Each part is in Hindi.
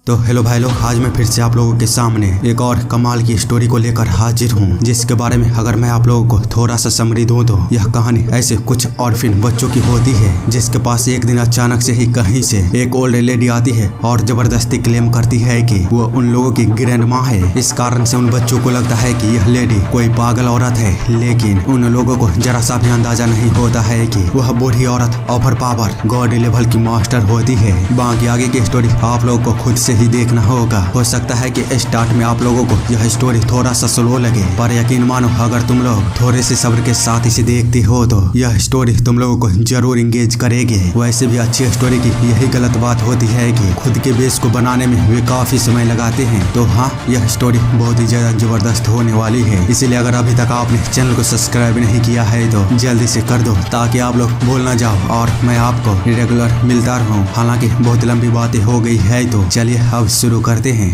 तो हेलो भाई लोग, आज मैं फिर से आप लोगों के सामने एक और कमाल की स्टोरी को लेकर हाजिर हूँ, जिसके बारे में अगर मैं आप लोगों को थोड़ा सा समरी दूं तो यह कहानी ऐसे कुछ ऑर्फिन बच्चों की होती है, जिसके पास एक दिन अचानक से ही कहीं से एक ओल्ड लेडी आती है और जबरदस्ती क्लेम करती है कि वो उन लोगों की ग्रैंड माँ है। इस कारण से उन बच्चों को लगता है कि यह लेडी कोई पागल औरत है, लेकिन उन लोगों को जरा सा भी अंदाजा नहीं होता है कि वह बूढ़ी औरत ओवर पावर गॉड लेवल की मास्टर होती है। बाकी आगे की स्टोरी आप लोगों को खुद से ही देखना होगा। हो सकता है कि स्टार्ट में आप लोगों को यह स्टोरी थोड़ा सा स्लो लगे, पर यकीन मानो अगर तुम लोग थोड़े से सब्र के साथ इसे देखते हो तो यह स्टोरी तुम लोगों को जरूर इंगेज करेगी। वैसे भी अच्छी स्टोरी की यही गलत बात होती है कि खुद के बेस को बनाने में वे काफी समय लगाते हैं। तो हाँ, यह स्टोरी बहुत ही ज्यादा जबरदस्त होने वाली है, इसीलिए अगर अभी तक आपने चैनल को सब्सक्राइब नहीं किया है तो जल्दी से कर दो, ताकि आप लोग भूल ना जाओ और मैं आपको रेगुलर मिलता रहूं। हालांकि बहुत लंबी बातें हो गई है, तो चलिए अब शुरू करते हैं।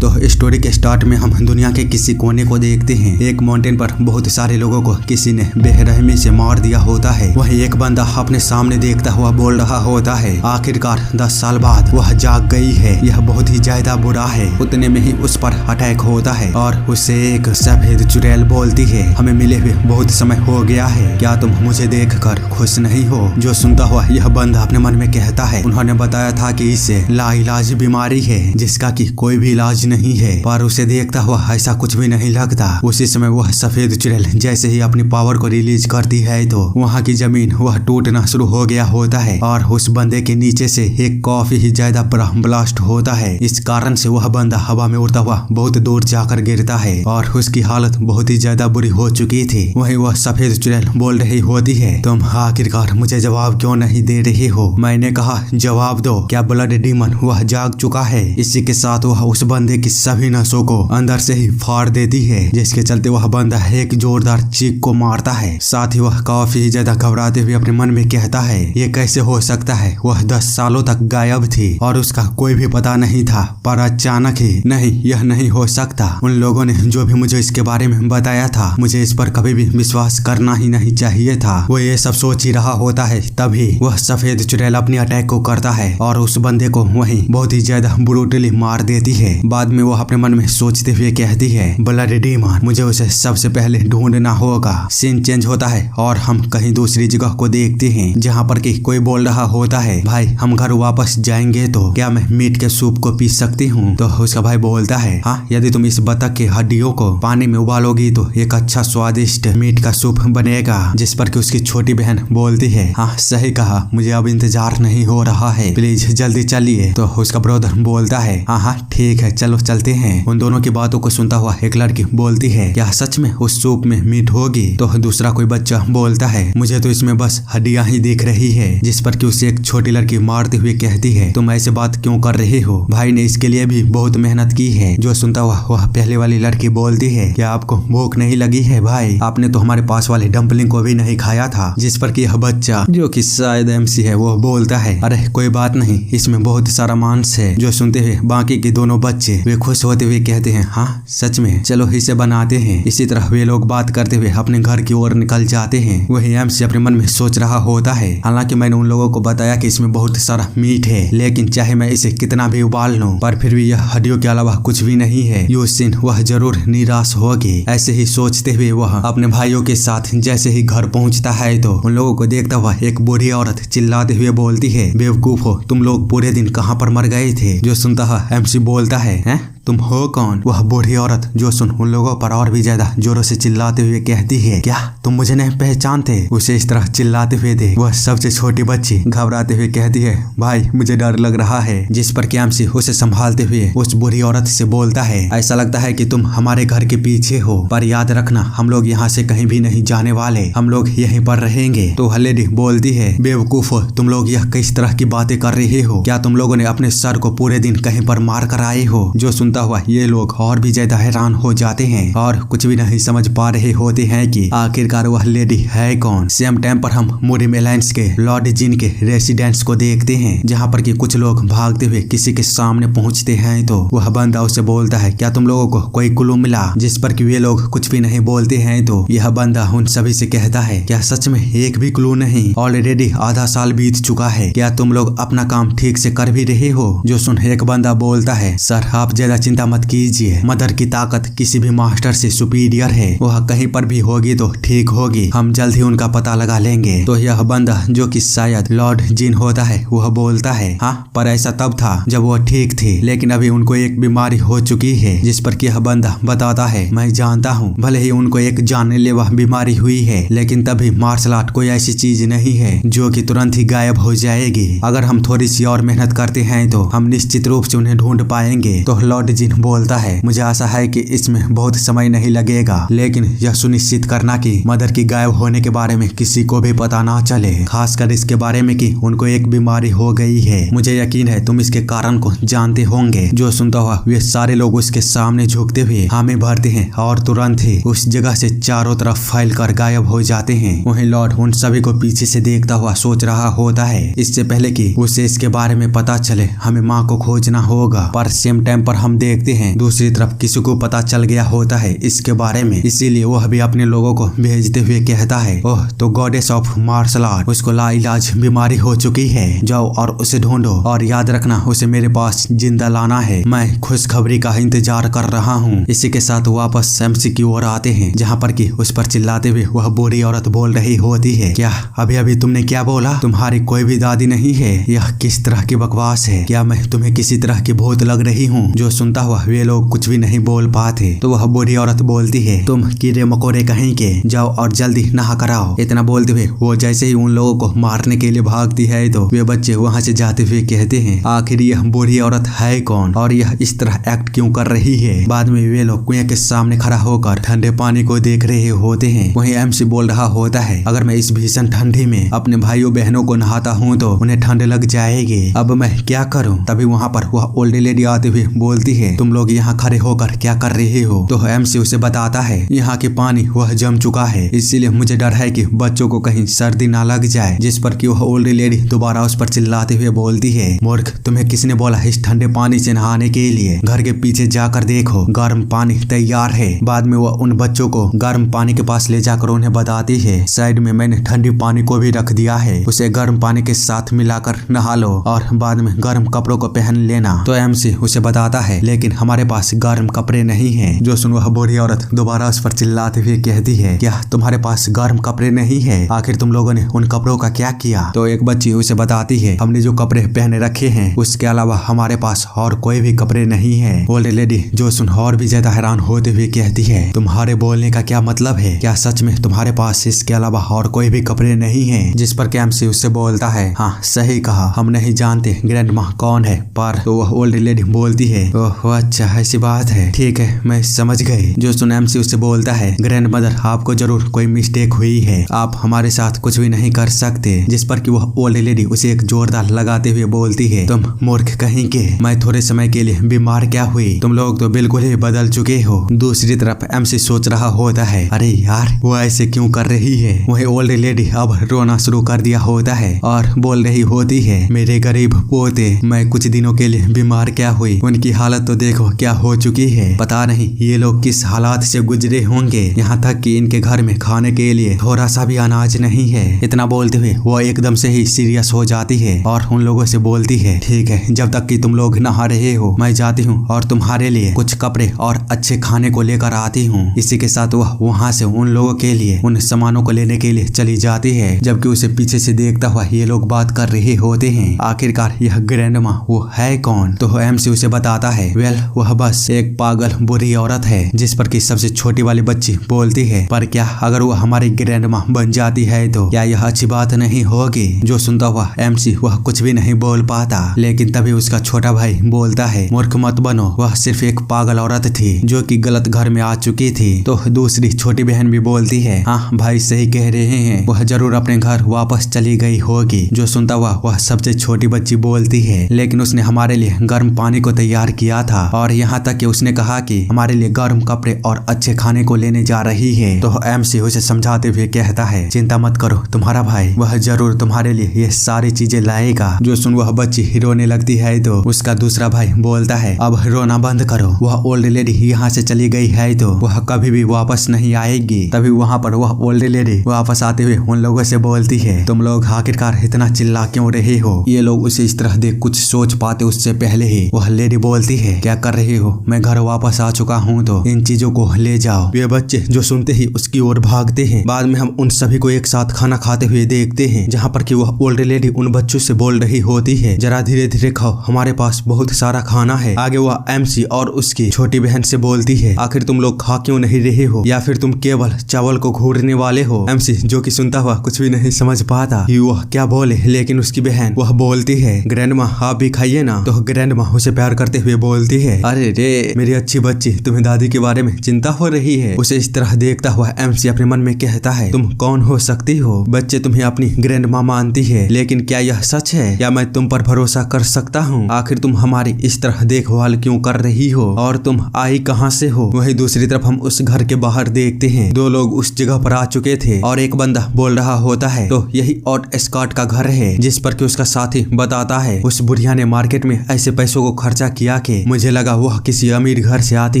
तो स्टोरी के स्टार्ट में हम दुनिया के किसी कोने को देखते हैं। एक माउंटेन पर बहुत सारे लोगों को किसी ने बेरहमी से मार दिया होता है। वहीं एक बंदा अपने सामने देखता हुआ बोल रहा होता है, आखिरकार 10 साल बाद वह जाग गई है, यह बहुत ही ज्यादा बुरा है। उतने में ही उस पर अटैक होता है और उससे एक सफेद चुड़ैल बोलती है, हमें मिले हुए बहुत समय हो गया है, क्या तुम मुझे देखकर खुश नहीं हो? जो सुनता हुआ यह बंदा अपने मन में कहता है, उन्होंने बताया था कि इससे लाइलाज बीमारी है जिसका कि कोई भी इलाज नहीं है, पर उसे देखता हुआ ऐसा कुछ भी नहीं लगता। उसी समय वह सफेद चुड़ैल जैसे ही अपनी पावर को रिलीज करती है तो वहाँ की जमीन वह टूटना शुरू हो गया होता है और उस बंदे के नीचे से एक काफी ही ज्यादा बड़ा ब्लास्ट होता है। इस कारण से वह बंदा हवा में उड़ता हुआ बहुत दूर जाकर गिरता है और उसकी हालत बहुत ही ज्यादा बुरी हो चुकी थी। वहीं वह सफेद चुड़ैल बोल रही होती है, तुम आखिरकार मुझे जवाब क्यों नहीं दे रही हो? मैंने कहा जवाब दो, क्या ब्लड डीमन वह जाग चुका है? इसी के साथ वह उस बंदे की सभी नसों को अंदर से ही फाड़ देती है, जिसके चलते वह बंदा एक जोरदार चीख को मारता है। साथ ही वह काफी ज्यादा घबराते हुए अपने मन में कहता है, ये कैसे हो सकता है? वह 10 सालों तक गायब थी और उसका कोई भी पता नहीं था, पर अचानक ही नहीं, यह नहीं हो सकता। उन लोगों ने जो भी मुझे इसके बारे में बताया था, मुझे इस पर कभी भी विश्वास करना ही नहीं चाहिए था। वो ये सब सोच ही रहा होता है, तभी वह सफेद चुड़ैल अपनी अटैक को करता है और उस बंदे को वहीं बहुत ही ज्यादा ब्रूटली मार देती है। बाद में वह अपने मन में सोचते हुए कहती है, ब्लड डीमन, मुझे उसे सबसे पहले ढूंढना होगा। सीन चेंज होता है और हम कहीं दूसरी जगह को देखते हैं, जहाँ पर कि कोई बोल रहा होता है, भाई हम घर वापस जाएंगे तो क्या मैं मीट के सूप को पी सकती हूँ? तो उसका भाई बोलता है, हाँ, यदि तुम इस बतख के हड्डियों को पानी में उबालोगी तो एक अच्छा स्वादिष्ट मीट का सूप बनेगा। जिस पर कि उसकी छोटी बहन बोलती है, हाँ सही कहा, मुझे अब इंतजार नहीं हो रहा है, प्लीज जल्दी चलिए। तो उसका ब्रदर बोलता है, हाँ ठीक है, चलो चलते हैं। उन दोनों की बातों को सुनता हुआ एक लड़की बोलती है, क्या सच में उस सूप में मीट होगी? तो दूसरा कोई बच्चा बोलता है, मुझे तो इसमें बस हड्डियां ही दिख रही है। जिस पर कि उसे एक छोटी लड़की मारते हुए कहती है, तुम ऐसे बात क्यों कर रहे हो? भाई ने इसके लिए भी बहुत मेहनत की है। जो सुनता हुआ वह पहले वाली लड़की बोलती है, क्या आपको भूख नहीं लगी है? भाई आपने तो हमारे पास वाले डम्पलिंग को भी नहीं खाया था। जिस पर कि यह बच्चा, जो कि शायद MC है, वो बोलता है, अरे कोई बात नहीं, इसमें बहुत सारा मांस है। जो सुनते हुए बाकी के दोनों बच्चे वे खुश होते हुए कहते हैं, हाँ सच में, चलो इसे बनाते हैं। इसी तरह वे लोग बात करते हुए अपने घर की ओर निकल जाते हैं। वही MC अपने मन में सोच रहा होता है, हालांकि मैंने उन लोगों को बताया कि इसमें बहुत सारा मीट है, लेकिन चाहे मैं इसे कितना भी उबाल लूं, पर फिर भी यह हड्डियों के अलावा कुछ भी नहीं है। यूसिन वह जरूर निराश होगी। ऐसे ही सोचते हुए वह अपने भाइयों के साथ जैसे ही घर पहुंचता है तो उन लोगों को देखता हुआ एक बूढ़ी औरत चिल्लाते हुए बोलती है, बेवकूफ हो, तुम लोग पूरे दिन कहाँ पर मर गए थे? जो सुनता हुआ MC बोलता है, तुम हो कौन? वह बूढ़ी औरत जो सुन उन लोगों पर और भी ज्यादा जोरों से चिल्लाते हुए कहती है, क्या तुम मुझे नहीं पहचानते? उसे इस तरह चिल्लाते हुए देख वह सबसे छोटी बच्ची घबराते हुए कहती है, भाई मुझे डर लग रहा है। जिस पर कि MC उसे संभालते हुए उस बूढ़ी औरत से बोलता है, ऐसा लगता है कि तुम हमारे घर के पीछे हो, पर याद रखना हम लोग यहाँ से कहीं भी नहीं जाने वाले, हम लोग यहीं पर रहेंगे। तो हलेडी बोलती है, बेवकूफ हो, तुम लोग यह किस तरह की बातें कर रहे हो? क्या तुम लोगों ने अपने सर को पूरे दिन कहीं पर मार कर आए हो? जो सुन सुनता हुआ ये लोग और भी ज्यादा हैरान हो जाते हैं और कुछ भी नहीं समझ पा रहे होते हैं कि आखिरकार वह लेडी है कौन। सेम टाइम पर हम मुरिम एलायंस के लॉर्ड जिन के रेसिडेंस को देखते हैं, जहाँ पर कि कुछ लोग भागते हुए किसी के सामने पहुँचते हैं तो वह बंदा उसे बोलता है, क्या तुम लोगों को कोई क्लू मिला? जिस पर कि वे लोग कुछ भी नहीं बोलते हैं तो यह बंदा उन सभी से कहता है, क्या सच में एक भी क्लू नहीं? ऑलरेडी आधा साल बीत चुका है, क्या तुम लोग अपना काम ठीक से कर भी रहे हो? जो सुन एक बंदा बोलता है, सर आप ज्यादा चिंता मत कीजिए, मदर की ताकत किसी भी मास्टर से सुपीरियर है, वह कहीं पर भी होगी तो ठीक होगी, हम जल्द ही उनका पता लगा लेंगे। तो यह बंदा जो कि शायद लॉर्ड जिन होता है वह बोलता है, हाँ पर ऐसा तब था जब वो ठीक थे, लेकिन अभी उनको एक बीमारी हो चुकी है। जिस पर कि यह बंदा बताता है, मैं जानता हूँ भले ही उनको एक जानलेवा बीमारी हुई है, लेकिन तभी मार्शल आर्ट कोई ऐसी चीज नहीं है जो कि तुरंत ही गायब हो जाएगी। अगर हम थोड़ी सी और मेहनत करते हैं तो हम निश्चित रूप से उन्हें ढूंढ पाएंगे। तो लॉर्ड जिन बोलता है, मुझे आशा है कि इसमें बहुत समय नहीं लगेगा, लेकिन यह सुनिश्चित करना कि मदर की गायब होने के बारे में किसी को भी पता ना चले, खासकर इसके बारे में कि उनको एक बीमारी हो गई है। मुझे यकीन है तुम इसके कारण को जानते होंगे। जो सुनता हुआ वे सारे लोग उसके सामने झुकते हुए हामी भरते हैं और तुरंत ही उस जगह से चारों तरफ फैल कर गायब हो जाते हैं। वहीं लॉर्ड उन सभी को पीछे से देखता हुआ सोच रहा होता है, इससे पहले कि उसे इसके बारे में पता चले हमें माँ को खोजना होगा। पर सेम टाइम पर हम देखते हैं दूसरी तरफ किसी को पता चल गया होता है इसके बारे में, इसीलिए वह भी अपने लोगों को भेजते हुए कहता है, ओह तो गॉडेस ऑफ मार्शल आर्ट, उसको लाइलाज बीमारी हो चुकी है, जाओ और उसे ढूंढो और याद रखना उसे मेरे पास जिंदा लाना है, मैं खुशखबरी का इंतजार कर रहा हूँ। इसी के साथ वापस एमसी की ओर आते हैं, जहाँ पर कि उस पर चिल्लाते हुए वह बूढ़ी औरत बोल रही होती है, क्या अभी अभी तुमने क्या बोला? तुम्हारी कोई भी दादी नहीं है? यह किस तरह की बकवास है? क्या मैं तुम्हें किसी तरह की भूत लग रही हूँ? जो सुनता हुआ वे लोग कुछ भी नहीं बोल पाते। तो वह बूढ़ी औरत बोलती है, तुम कीड़े मकोड़े कहीं के, जाओ और जल्दी नहा कर आओ। इतना बोलते हुए वो जैसे ही उन लोगों को मारने के लिए भागती है तो वे बच्चे वहाँ से जाते हुए कहते हैं, आखिर यह बूढ़ी औरत है कौन और यह इस तरह एक्ट क्यों कर रही है? बाद में वे लोग कुएं के सामने खड़ा होकर ठंडे पानी को देख रहे होते हैं। वहीं एमसी बोल रहा होता है, अगर मैं इस भीषण ठंडी में अपने भाइयों बहनों को नहाता हूँ तो उन्हें ठंड लग जाएगी, अब मैं क्या करूँ? तभी वहाँ पर वह ओल्ड लेडी आते हुए बोलती है, तुम लोग यहाँ खड़े होकर क्या कर रहे हो? तो एमसी उसे बताता है, यहाँ के पानी वह जम चुका है, इसीलिए मुझे डर है कि बच्चों को कहीं सर्दी ना लग जाए। जिस पर कि वह ओल्ड लेडी दोबारा उस पर चिल्लाते हुए बोलती है, मूर्ख, तुम्हें किसने बोला इस ठंडे पानी से नहाने के लिए? घर के पीछे जाकर देखो, गर्म पानी तैयार है। बाद में वह उन बच्चों को गर्म पानी के पास ले जाकर उन्हें बताती है, साइड में मैंने ठंडी पानी को भी रख दिया है, उसे गर्म पानी के साथ मिलाकर नहा लो और बाद में गर्म कपड़ों को पहन लेना। तो एमसी उसे बताता है, लेकिन हमारे पास गर्म कपड़े नहीं है। जो सुन वह बूढ़ी औरत दोबारा उस पर चिल्लाते हुए कहती है, क्या तुम्हारे पास गर्म कपड़े नहीं है? आखिर तुम लोगों ने उन कपड़ों का क्या किया? तो एक बच्ची उसे बताती है, हमने जो कपड़े पहने रखे हैं उसके अलावा हमारे पास और कोई भी कपड़े नहीं है। ओल्ड लेडी जो सुन और भी ज्यादा हैरान होते हुए कहती है, तुम्हारे बोलने का क्या मतलब है? क्या सच में तुम्हारे पास इसके अलावा और कोई भी कपड़े नहीं है? जिस पर एमसी उससे बोलता है, हाँ सही कहा, हम नहीं जानते ग्रैंड माँ कौन है। पर तो वह ओल्ड लेडी बोलती है, ओह अच्छा ऐसी बात है, ठीक है मैं समझ गई। जो सुन एमसी उससे बोलता है, ग्रैंड मदर आपको जरूर कोई मिस्टेक हुई है, आप हमारे साथ कुछ भी नहीं कर सकते। जिस पर कि वह ओल्ड लेडी उसे एक जोरदार लगाते हुए बोलती है, तुम मूर्ख कहीं के, मैं थोड़े समय के लिए बीमार क्या हुई, तुम लोग तो बिल्कुल ही बदल चुके हो। दूसरी तरफ एमसी सोच रहा होता है, अरे यार वो ऐसे क्यों कर रही है? वही ओल्ड लेडी अब रोना शुरू कर दिया होता है और बोल रही होती है, मेरे गरीब पोते, मैं कुछ दिनों के लिए बीमार क्या हुई, उनकी हालत तो देखो क्या हो चुकी है, पता नहीं ये लोग किस हालात से गुजरे होंगे, यहाँ तक कि इनके घर में खाने के लिए थोड़ा सा भी अनाज नहीं है। इतना बोलते हुए वो एकदम से ही सीरियस हो जाती है और उन लोगों से बोलती है, ठीक है जब तक कि तुम लोग नहा रहे हो मैं जाती हूँ और तुम्हारे लिए कुछ कपड़े और अच्छे खाने को लेकर आती हूँ। इसी के साथ वह वहाँ से उन लोगों के लिए उन सामानों को लेने के लिए चली जाती है, जबकि उसे पीछे से देखता हुआ ये लोग बात कर रहे होते हैं, आखिरकार यह ग्रैंड माँ वो है कौन? तो एमसी उसे बताता है, वेल वह बस एक पागल बुरी औरत है। जिस पर कि सबसे छोटी वाली बच्ची बोलती है, पर क्या अगर वो हमारी ग्रैंड माँ बन जाती है तो क्या यह अच्छी बात नहीं होगी? जो सुनता हुआ एमसी वह कुछ भी नहीं बोल पाता, लेकिन तभी उसका छोटा भाई बोलता है, मूर्ख मत बनो, वह सिर्फ एक पागल औरत थी जो कि गलत घर में आ चुकी थी। तो दूसरी छोटी बहन भी बोलती है, हाँ भाई सही कह रहे हैं, वह जरूर अपने घर वापस चली गई होगी। जो सुनता हुआ वह सबसे छोटी बच्ची बोलती है, लेकिन उसने हमारे लिए गर्म पानी को तैयार किया गया था और यहाँ तक कि उसने कहा कि हमारे लिए गर्म कपड़े और अच्छे खाने को लेने जा रही है। तो एमसी उसे समझाते हुए कहता है चिंता मत करो, तुम्हारा भाई वह जरूर तुम्हारे लिए ये सारी चीजें लाएगा। जो सुन वह बच्ची रोने लगती है तो उसका दूसरा भाई बोलता है अब रोना बंद करो, वह ओल्ड लेडी यहाँ से चली गई है तो वह कभी भी वापस नहीं आएगी। तभी वहाँ पर वह ओल्ड लेडी वापस आते हुए उन लोगों से बोलती है तुम लोग आखिरकार इतना चिल्ला क्यों रहे हो। ये लोग उसे इस तरह देख कुछ सोच पाते उससे पहले ही वह लेडी बोलती है क्या कर रहे हो, मैं घर वापस आ चुका हूँ तो इन चीजों को ले जाओ। ये बच्चे जो सुनते ही उसकी ओर भागते हैं। बाद में हम उन सभी को एक साथ खाना खाते हुए देखते हैं जहाँ पर कि वह ओल्ड लेडी उन बच्चों से बोल रही होती है जरा धीरे धीरे खाओ, हमारे पास बहुत सारा खाना है। आगे वह एमसी और उसकी छोटी बहन से बोलती है आखिर तुम लोग खा क्यों नहीं रहे हो या फिर तुम केवल चावल को घूरने वाले हो। एमसी जो कि सुनता हुआ कुछ भी नहीं समझ पाता कि वह क्या बोले, लेकिन उसकी बहन वह बोलती है ग्रैंडमा आप भी खाइए ना। तो ग्रैंडमा उसे प्यार करते हुए बोलती है अरे रे मेरी अच्छी बच्ची, तुम्हें दादी के बारे में चिंता हो रही है। उसे इस तरह देखता हुआ एमसी अपने मन में कहता है तुम कौन हो सकती हो, बच्चे तुम्हें अपनी ग्रैंडमा मानती है, लेकिन क्या यह सच है? क्या मैं तुम पर भरोसा कर सकता हूँ? आखिर तुम हमारी इस तरह देखभाल क्यों कर रही हो और तुम आई कहाँ से हो? वहीं दूसरी तरफ हम उस घर के बाहर देखते हैं दो लोग उस जगह पर आ चुके थे और एक बंदा बोल रहा होता है तो यही ऑट स्कॉट का घर है, जिस पर कि उसका साथी बताता है उस बुढ़िया ने मार्केट में ऐसे पैसों को खर्चा किया कि मुझे लगा वह किसी अमीर घर से आती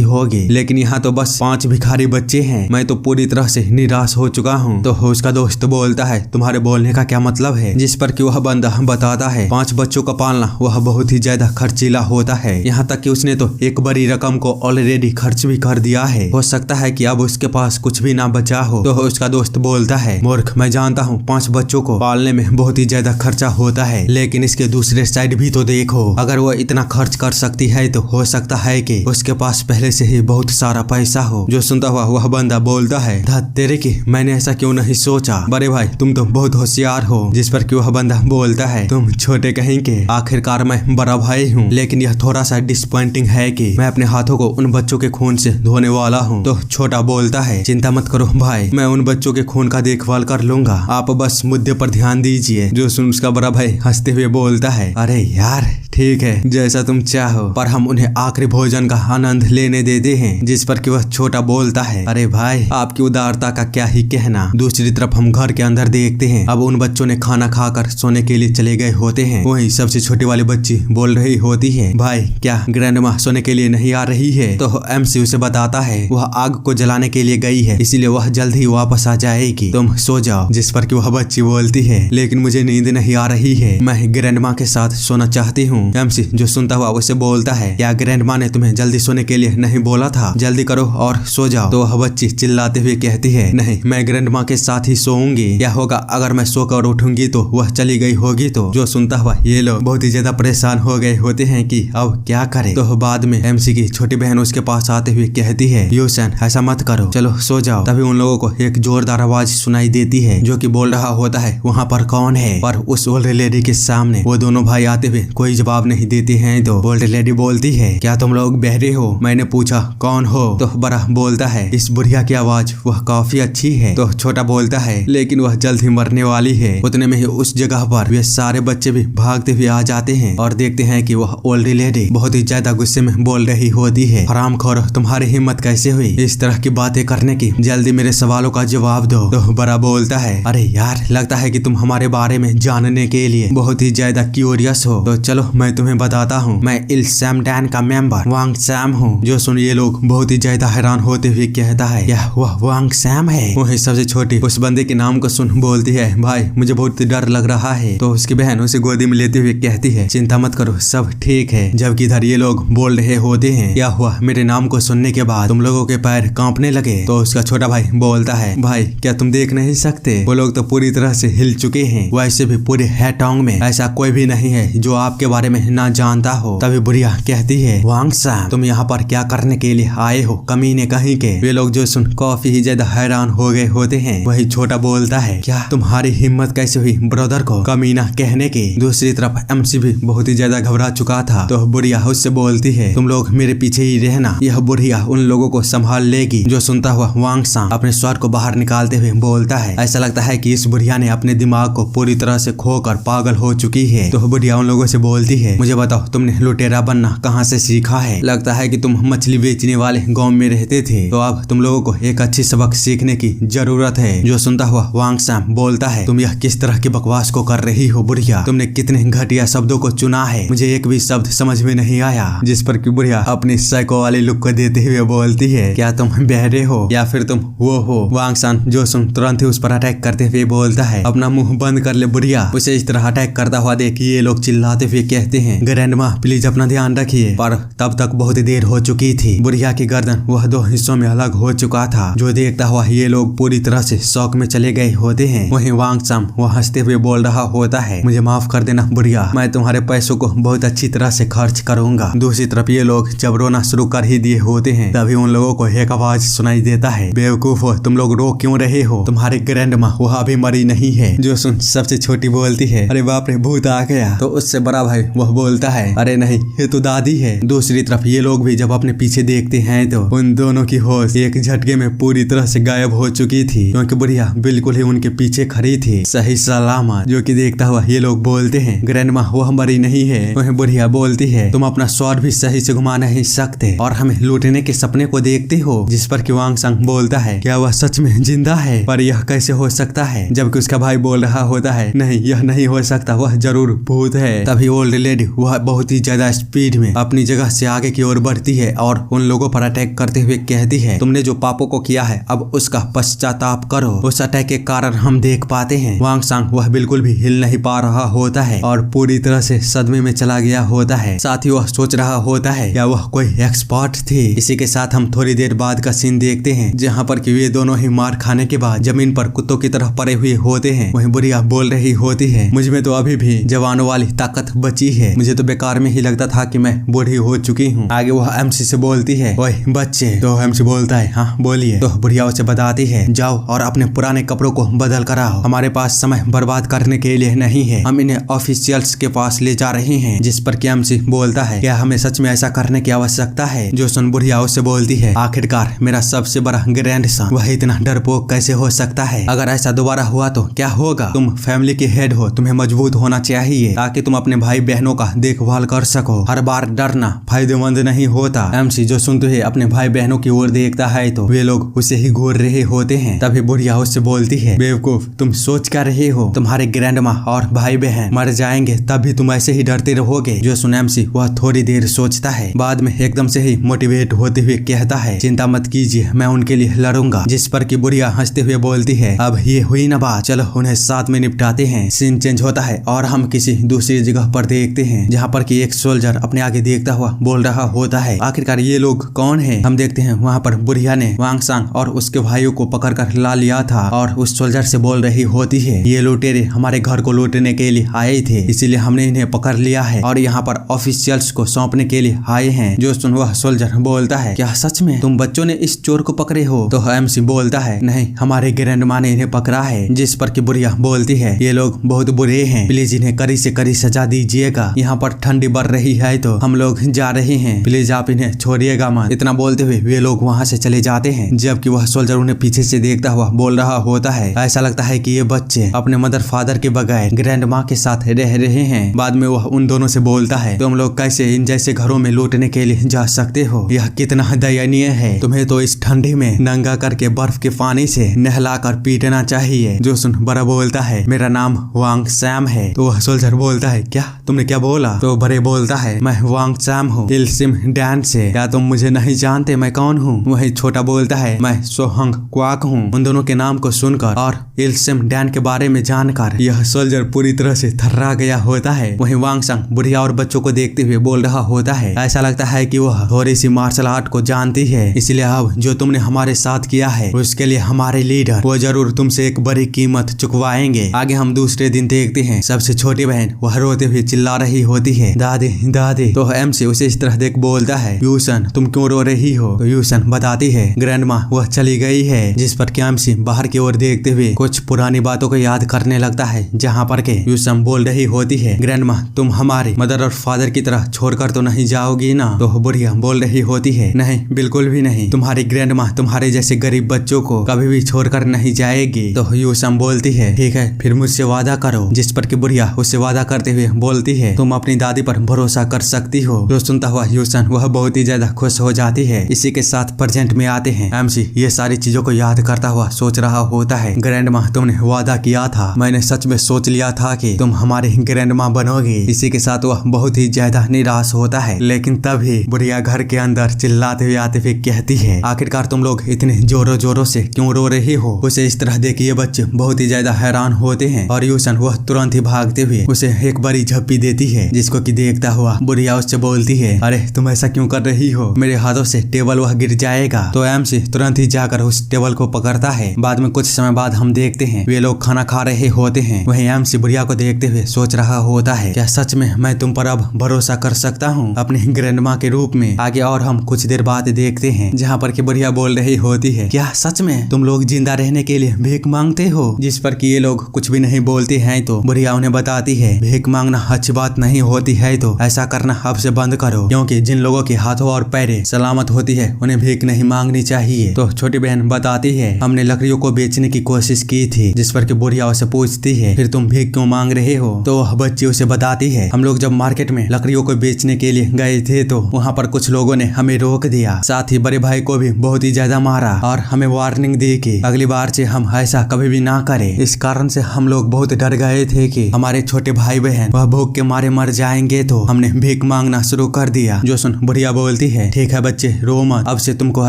होगी, लेकिन यहाँ तो बस 5 भिखारी बच्चे हैं, मैं तो पूरी तरह से निराश हो चुका हूँ। तो उसका दोस्त बोलता है तुम्हारे बोलने का क्या मतलब है? जिस पर कि वह बंदा बताता है 5 बच्चों का पालना वह बहुत ही ज्यादा खर्चीला होता है, यहाँ तक कि उसने तो एक बड़ी रकम को ऑलरेडी खर्च भी कर दिया है, हो सकता है कि अब उसके पास कुछ भी ना बचा हो। तो उसका दोस्त बोलता है मूर्ख, मैं जानता हूँ 5 बच्चों को पालने में बहुत ही ज्यादा खर्चा होता है, लेकिन इसके दूसरे साइड भी तो देखो, अगर वो इतना खर्च कर सकती है तो हो सकता है कि उसके पास पहले से ही बहुत सारा पैसा हो। जो सुनता हुआ वह बंदा बोलता है धत तेरे की, मैंने ऐसा क्यों नहीं सोचा, बड़े भाई तुम तो बहुत होशियार हो। जिस पर कि वह बंदा बोलता है तुम छोटे कहीं के, आखिरकार मैं बड़ा भाई हूँ, लेकिन यह थोड़ा सा डिसअपॉइंटिंग है कि मैं अपने हाथों को उन बच्चों के खून से धोने वाला हूँ। तो छोटा बोलता है चिंता मत करो भाई, मैं उन बच्चों के खून का देखभाल कर लूंगा, आप बस मुद्दे पर ध्यान दीजिए। जो सुन उसका बड़ा भाई हंसते हुए बोलता है अरे यार ठीक है जैसा तुम चाहो, पर हम उन्हें आखिरी भोजन का आनंद लेने देते हैं। जिस पर कि वह छोटा बोलता है अरे भाई आपकी उदारता का क्या ही कहना। दूसरी तरफ हम घर के अंदर देखते हैं अब उन बच्चों ने खाना खाकर सोने के लिए चले गए होते हैं। वहीं सबसे छोटी वाली बच्ची बोल रही होती है भाई क्या ग्रैंडमा सोने के लिए नहीं आ रही है? तो एमसी उसे बताता है वह आग को जलाने के लिए गई है, इसीलिए वह जल्द ही वापस आ जाएगी, तुम सो जाओ। जिस पर कि वह बच्ची बोलती है लेकिन मुझे नींद नहीं आ रही है, मैं ग्रैंडमा के साथ सोना चाहती हूँ। एमसी जो सुनता हुआ उसे बोलता है क्या ग्रैंडमा ने तुम्हें जल्दी सोने के लिए नहीं बोला था, जल्दी करो और सो जाओ। तो वह बच्ची चिल्लाते हुए कहती है नहीं मैं ग्रैंडमा के साथ ही सोऊंगी, क्या होगा अगर मैं सोकर उठूंगी तो वह चली गई होगी। तो जो सुनता हुआ ये लोग बहुत ही ज्यादा परेशान हो गए होते हैं कि अब क्या करें। तो बाद में एमसी की छोटी बहन उसके पास आते हुए कहती है यूसन ऐसा मत करो, चलो सो जाओ। तभी उन लोगों को एक जोरदार आवाज सुनाई देती है जो कि बोल रहा होता है वहाँ पर कौन है, पर उस ओल्ड लेडी के सामने वो दोनों भाई आते हुए कोई जवाब नहीं देते हैं। तो ओल्ड लेडी बोलती है क्या तुम लोग बहरे हो? मैंने पूछा कौन हो? तो बड़ा बोलता है इस बुढ़िया की आवाज वह काफी अच्छी है। तो छोटा बोलता है लेकिन वह जल्द ही मरने वाली है। उतने में ही उस जगह पर वे सारे बच्चे भी भागते हुए आ जाते हैं और देखते हैं कि वह ओल्ड लेडी बहुत ही ज्यादा गुस्से में बोल रही होती है हरामखोर तुम्हारी हिम्मत कैसे हुई इस तरह की बातें करने की, जल्दी मेरे सवालों का जवाब दो। तो बड़ा बोलता है अरे यार लगता है कि तुम हमारे बारे में जानने के लिए बहुत ही ज्यादा क्यूरियस हो, तो चलो मैं तुम्हें बताता हूँ, मैं इल सैम डैन का मेंबर वांग सैम हूँ। जो सुन ये लोग बहुत ही ज्यादा हैरान होते हुए कहता है क्या वह वांग सैम है? वही सबसे छोटी उस बंदे के नाम को सुन बोलती है भाई मुझे बहुत डर लग रहा है। तो उसकी बहन उसे गोदी में लेते हुए कहती है चिंता मत करो सब ठीक है। जबकि इधर ये लोग बोल रहे होते हैं क्या हुआ मेरे नाम को सुनने के बाद तुम लोगों के पैर कांपने लगे? तो उसका छोटा भाई बोलता है भाई क्या तुम देख नहीं सकते, वो लोग तो पूरी तरह से हिल चुके हैं, वैसे भी पूरे हैटोंग में ऐसा कोई भी नहीं है जो आपके बारे में ना जानता हो। तभी बुढ़िया कहती है वांग सैम तुम यहाँ पर क्या करने के लिए आए हो कमीने कहीं के? वे लोग जो सुन काफी ही ज्यादा हैरान हो गए होते हैं। वही छोटा बोलता है क्या तुम्हारी हिम्मत कैसे हुई ब्रदर को कमीना कहने की? दूसरी तरफ एमसी भी बहुत ही ज्यादा घबरा चुका था। तो बुढ़िया उससे बोलती है तुम लोग मेरे पीछे ही रहना, यह बुढ़िया उन लोगों को संभाल लेगी। जो सुनता हुआ वांग सैम अपने स्वर को बाहर निकालते हुए बोलता है ऐसा लगता है कि इस बुढ़िया ने अपने दिमाग को पूरी तरह से खोकर पागल हो चुकी है। तो बुढ़िया उन लोगों से बोलती है मुझे बताओ तुमने लुटेरा बनना कहाँ से सीखा है? लगता है कि तुम मछली बेचने वाले गांव में रहते थे, तो अब तुम लोगों को एक अच्छी सबक सीखने की जरूरत है। जो सुनता हुआ वांग सैम बोलता है, तुम यह किस तरह की बकवास को कर रही हो बुढ़िया? तुमने कितने घटिया शब्दों को चुना है, मुझे एक भी शब्द समझ में नहीं आया। जिस पर कि बुढ़िया अपनी साइको वाली लुक को देते हुए बोलती है, क्या तुम बहरे हो या फिर तुम वो हो? वांग सैम जो सुन तुरंत ही उस पर अटैक करते हुए बोलता है, अपना मुंह बंद कर ले बुढ़िया। उसे इस तरह अटैक करता हुआ देख ये लोग चिल्लाते हुए कहते हैं, ग्रैंड माँ प्लीज अपना ध्यान रखिए। पर तब तक बहुत देर हो चुकी थी। बुढ़िया की गर्दन वह दो हिस्सों में अलग हो चुका था, जो देखता हुआ ये लोग पूरी तरह से शौक में चले गए होते हैं। वहीं वांग सैम वह हंसते हुए बोल रहा होता है, मुझे माफ कर देना बुढ़िया, मैं तुम्हारे पैसों को बहुत अच्छी तरह से खर्च करूंगा। दूसरी तरफ ये लोग जब रोना शुरू कर ही दिए होते हैं, तभी उन लोगों को एक आवाज सुनाई देता है, बेवकूफ हो, तुम लोग रो क्यों रहे हो? तुम्हारे ग्रैंड माँ वह अभी मरी नहीं है। जो सुन सबसे छोटी बोलती है, अरे बाप रे भूत आ गया। तो उससे बड़ा भाई वह बोलता है, अरे नहीं ये तो दादी है। दूसरी तरफ ये लोग भी जब अपने पीछे देखते हैं तो उन दोनों की होश एक झटके में पूरी तरह से गायब हो चुकी थी, क्योंकि बुढ़िया बिल्कुल ही उनके पीछे खड़ी थी सही सलामत। जो कि देखता हुआ ये लोग बोलते हैं, ग्रैंड माँ वह मरी नहीं है। वह बुढ़िया बोलती है, तुम अपना स्वॉर्ड भी सही से घुमा नहीं सकते और हमें लूटने के सपने को देखते हो। जिस पर कि वांग सैम बोलता है, क्या वह सच में जिंदा है? पर यह कैसे हो सकता है? जबकि उसका भाई बोल रहा होता है, नहीं यह नहीं हो सकता, वह जरूर भूत है। तभी ओल्ड लेडी वह बहुत ही ज्यादा स्पीड में अपनी जगह से आगे की ओर बढ़ती है और उन लोगों पर अटैक करते हुए कहती है, तुमने जो पापों को किया है अब उसका पश्चाताप करो। उस अटैक के कारण हम देख पाते हैं वांग सैम वह बिल्कुल भी हिल नहीं पा रहा होता है और पूरी तरह से सदमे में चला गया होता है। साथ ही वह सोच रहा होता है, क्या वह कोई एक्सपर्ट थी? इसी के साथ हम थोड़ी देर बाद का सीन देखते हैं, जहाँ पर कि वे दोनों ही मार खाने के बाद जमीन पर कुत्तों की तरह पड़े हुए होते हैं। वहीं बुढ़िया बोल रही होती है, मुझ में तो अभी भी जवानों वाली ताकत बची है, मुझे तो बेकार में ही लगता था कि मैं बूढ़ी हो चुकी हूँ। आगे वह एमसी से बोलती है, ओए बच्चे। तो एमसी बोलता है, हाँ बोलिए। तो बुढ़िया उसे बताती है, जाओ और अपने पुराने कपड़ों को बदल कर आओ, हमारे पास समय बर्बाद करने के लिए नहीं है, हम इन्हें ऑफिशियल्स के पास ले जा रहे हैं। जिस पर कि एमसी बोलता है, क्या हमें सच में ऐसा करने की आवश्यकता है? जो सुन बुढ़िया उससे बोलती है, आखिरकार मेरा सबसे बड़ा ग्रैंडसन, वह इतना डरपोक कैसे हो सकता है? अगर ऐसा दोबारा हुआ तो क्या होगा? तुम फैमिली के हेड हो, तुम्हें मजबूत होना चाहिए ताकि तुम अपने भाई बहनों का देखभाल कर सको। हर बार डरना फायदेमंद नहीं होता। एमसी जो सुनते हुए अपने भाई बहनों की ओर देखता है तो वे लोग उसे ही घूर रहे होते हैं। तभी बुढ़िया उससे बोलती है, बेवकूफ, तुम सोच क्या रहे हो? तुम्हारे ग्रैंडमा और भाई बहन मर जाएंगे तब भी तुम ऐसे ही डरते रहोगे। जो सुन एमसी वह थोड़ी देर सोचता है, बाद में एकदम से ही मोटिवेट होते हुए कहता है, चिंता मत कीजिए, मैं उनके लिए लड़ूंगा। जिस पर कि बुढ़िया हंसते हुए बोलती है, अब ये हुई ना बात, चलो उन्हें साथ में निपटाते हैं। सीन चेंज होता है और हम किसी दूसरी जगह पर देखते हैं, जहाँ पर कि एक सोल्जर अपने आगे देखता हुआ बोल रहा होता है, आखिरकार ये लोग कौन है? हम देखते हैं वहाँ पर बुढ़िया ने वांग सैम और उसके भाइयों को पकड़ कर ला लिया था और उस सोल्जर से बोल रही होती है, ये लुटेरे हमारे घर को लूटने के लिए आए थे, इसीलिए हमने इन्हें पकड़ लिया है और यहाँ पर ऑफिशियल्स को सौंपने के लिए आए हैं। जो सुन वह सोल्जर बोलता है, क्या सच में तुम बच्चों ने इस चोर को पकड़े हो? तो एमसी बोलता है, नहीं, हमारे ग्रैंडमा ने इन्हें पकड़ा है। जिस पर कि बुढ़िया बोलती है, ये लोग बहुत बुरे हैं, प्लीज इन्हें कड़ी से कड़ी सजा दीजिएगा। यहाँ पर ठंडी बढ़ रही है तो हम लोग जा रहे हैं, प्लीज आप इन्हें छोड़िएगा मत। इतना बोलते हुए वे लोग वहाँ से चले जाते हैं, जबकि वह सोल्जर उन्हें पीछे से देखता हुआ बोल रहा होता है, ऐसा लगता है कि ये बच्चे अपने मदर फादर के बगैर ग्रैंड माँ के साथ रह रहे हैं। बाद में वह उन दोनों से बोलता है, तुम लोग कैसे इन जैसे घरों में लूटने के लिए जा सकते हो? यह कितना दयनीय है, तुम्हें तो इस ठंडी में नंगा करके बर्फ के पानी से नहलाकर पीटना चाहिए। जो सुन बड़ा बोलता है, मेरा नाम वांग सैम है। तो वह सोल्जर बोलता है, क्या तुमने क्या बोला? तो बड़े बोलता है, मैं वांग सैम हूँ, इल्सिम डैन से, क्या तुम मुझे नहीं जानते मैं कौन हूँ? वही छोटा बोलता है, मैं सोहंग क्वाक हूँ। उन दोनों के नाम को सुनकर और इल्सिम डैन के बारे में जानकर यह सोल्जर पूरी तरह से थर्रा गया होता है। वहीं वांग सैम बुढ़िया और बच्चों को देखते हुए बोल रहा होता है, ऐसा लगता है कि वह थोड़ी सी मार्शल आर्ट को जानती है, इसलिए अब जो तुमने हमारे साथ किया है उसके लिए हमारे लीडर वो जरूर तुमसे एक बड़ी कीमत चुकवाएंगे। आगे हम दूसरे दिन देखते हैं, सबसे छोटी बहन वह रोते हुए चिल्ला रही होती है, दादी दादी। तो एमसी उसे इस तरह देख बोलता है, यूसन तुम क्यों रो रही हो? तो यूसन बताती है, ग्रैंडमा वह चली गई है। जिस पर एमसी बाहर की ओर देखते हुए कुछ पुरानी बातों को याद करने लगता है, जहाँ पर के यूसन बोल रही होती है, ग्रैंडमा तुम हमारे मदर और फादर की तरह छोड़कर तो नहीं जाओगी ना? तो बुढ़िया बोल रही होती है, नहीं बिल्कुल भी नहीं, तुम्हारी ग्रैंडमा तुम्हारे जैसे गरीब बच्चों को कभी भी छोड़कर नहीं जाएगी। तो यूसन बोलती है, ठीक है फिर मुझसे वादा करो। जिस पर कि बुढ़िया उससे वादा करते हुए बोलती है, तुम अपनी दादी पर भरोसा कर सकती हो। जो सुनता हुआ यूसन वह बहुत ही ज्यादा खुश हो जाती है। इसी के साथ प्रेजेंट में आते हैं। एमसी ये सारी चीजों को याद करता हुआ सोच रहा होता है, ग्रैंड माँ तुमने वादा किया था, मैंने सच में सोच लिया था कि तुम हमारे ग्रैंड माँ बनोगे। इसी के साथ वह बहुत ही ज्यादा निराश होता है। लेकिन तभी बुढ़िया घर के अंदर चिल्लाते हुए आते हुए कहती है, आखिरकार तुम लोग इतने जोरों जोरों से क्यों रो रहे हो। उसे इस तरह देखिए बच्चे बहुत ही ज्यादा हैरान होते हैं और यूसन वह तुरंत ही भागते हुए उसे एक बड़ी झप्पी देती है, जिसको कि देखता हुआ बुढ़िया उससे बोलती है, अरे तुम ऐसा क्यों कर रही हो, मेरे हाथों से टेबल वह गिर जाएगा। तो एमसी तुरंत ही जाकर उस टेबल को पकड़ता है। बाद में कुछ समय बाद हम देखते हैं वे लोग खाना खा रहे होते हैं। वहीं एमसी बुढ़िया को देखते हुए सोच रहा होता है, क्या सच में मैं तुम पर अब भरोसा कर सकता हूँ अपनी ग्रैंडमा के रूप में। आगे और हम कुछ देर बाद देखते हैं जहाँ पर कि बुढ़िया बोल रही होती है, क्या सच में तुम लोग जिंदा रहने के लिए भीख मांगते हो। जिस पर कि ये लोग कुछ भी नहीं बोलते हैं। तो बुढ़िया उन्हें बताती है, भीख मांगना अच्छी बात नहीं होती है, तो ऐसा करना अब से बंद करो, क्योंकि जिन लोगों के हाथों और पैरें सलामत होती है उन्हें भीख नहीं मांगनी चाहिए। तो छोटी बहन बताती है, हमने लकड़ियों को बेचने की कोशिश की थी। जिस पर कि बुढ़िया उसे पूछती है, फिर तुम भीख क्यों मांग रहे हो। तो वह बच्ची उसे बताती है, हम लोग जब मार्केट में लकड़ियों को बेचने के लिए गए थे तो वहाँ पर कुछ लोगों ने हमें रोक दिया, साथ ही बड़े भाई को भी बहुत ही ज्यादा मारा और हमें वार्निंग दी कि अगली बार से हम ऐसा कभी भी ना करें। इस कारण से हम लोग बहुत डर गए थे कि हमारे छोटे भाई बहन वह भूख के मारे मर जाएंगे, तो हमने भीख मांगना शुरू कर दिया। जो सुन बुढ़िया बोलती है, ठीक है बच्चे रो मत, अब से तुमको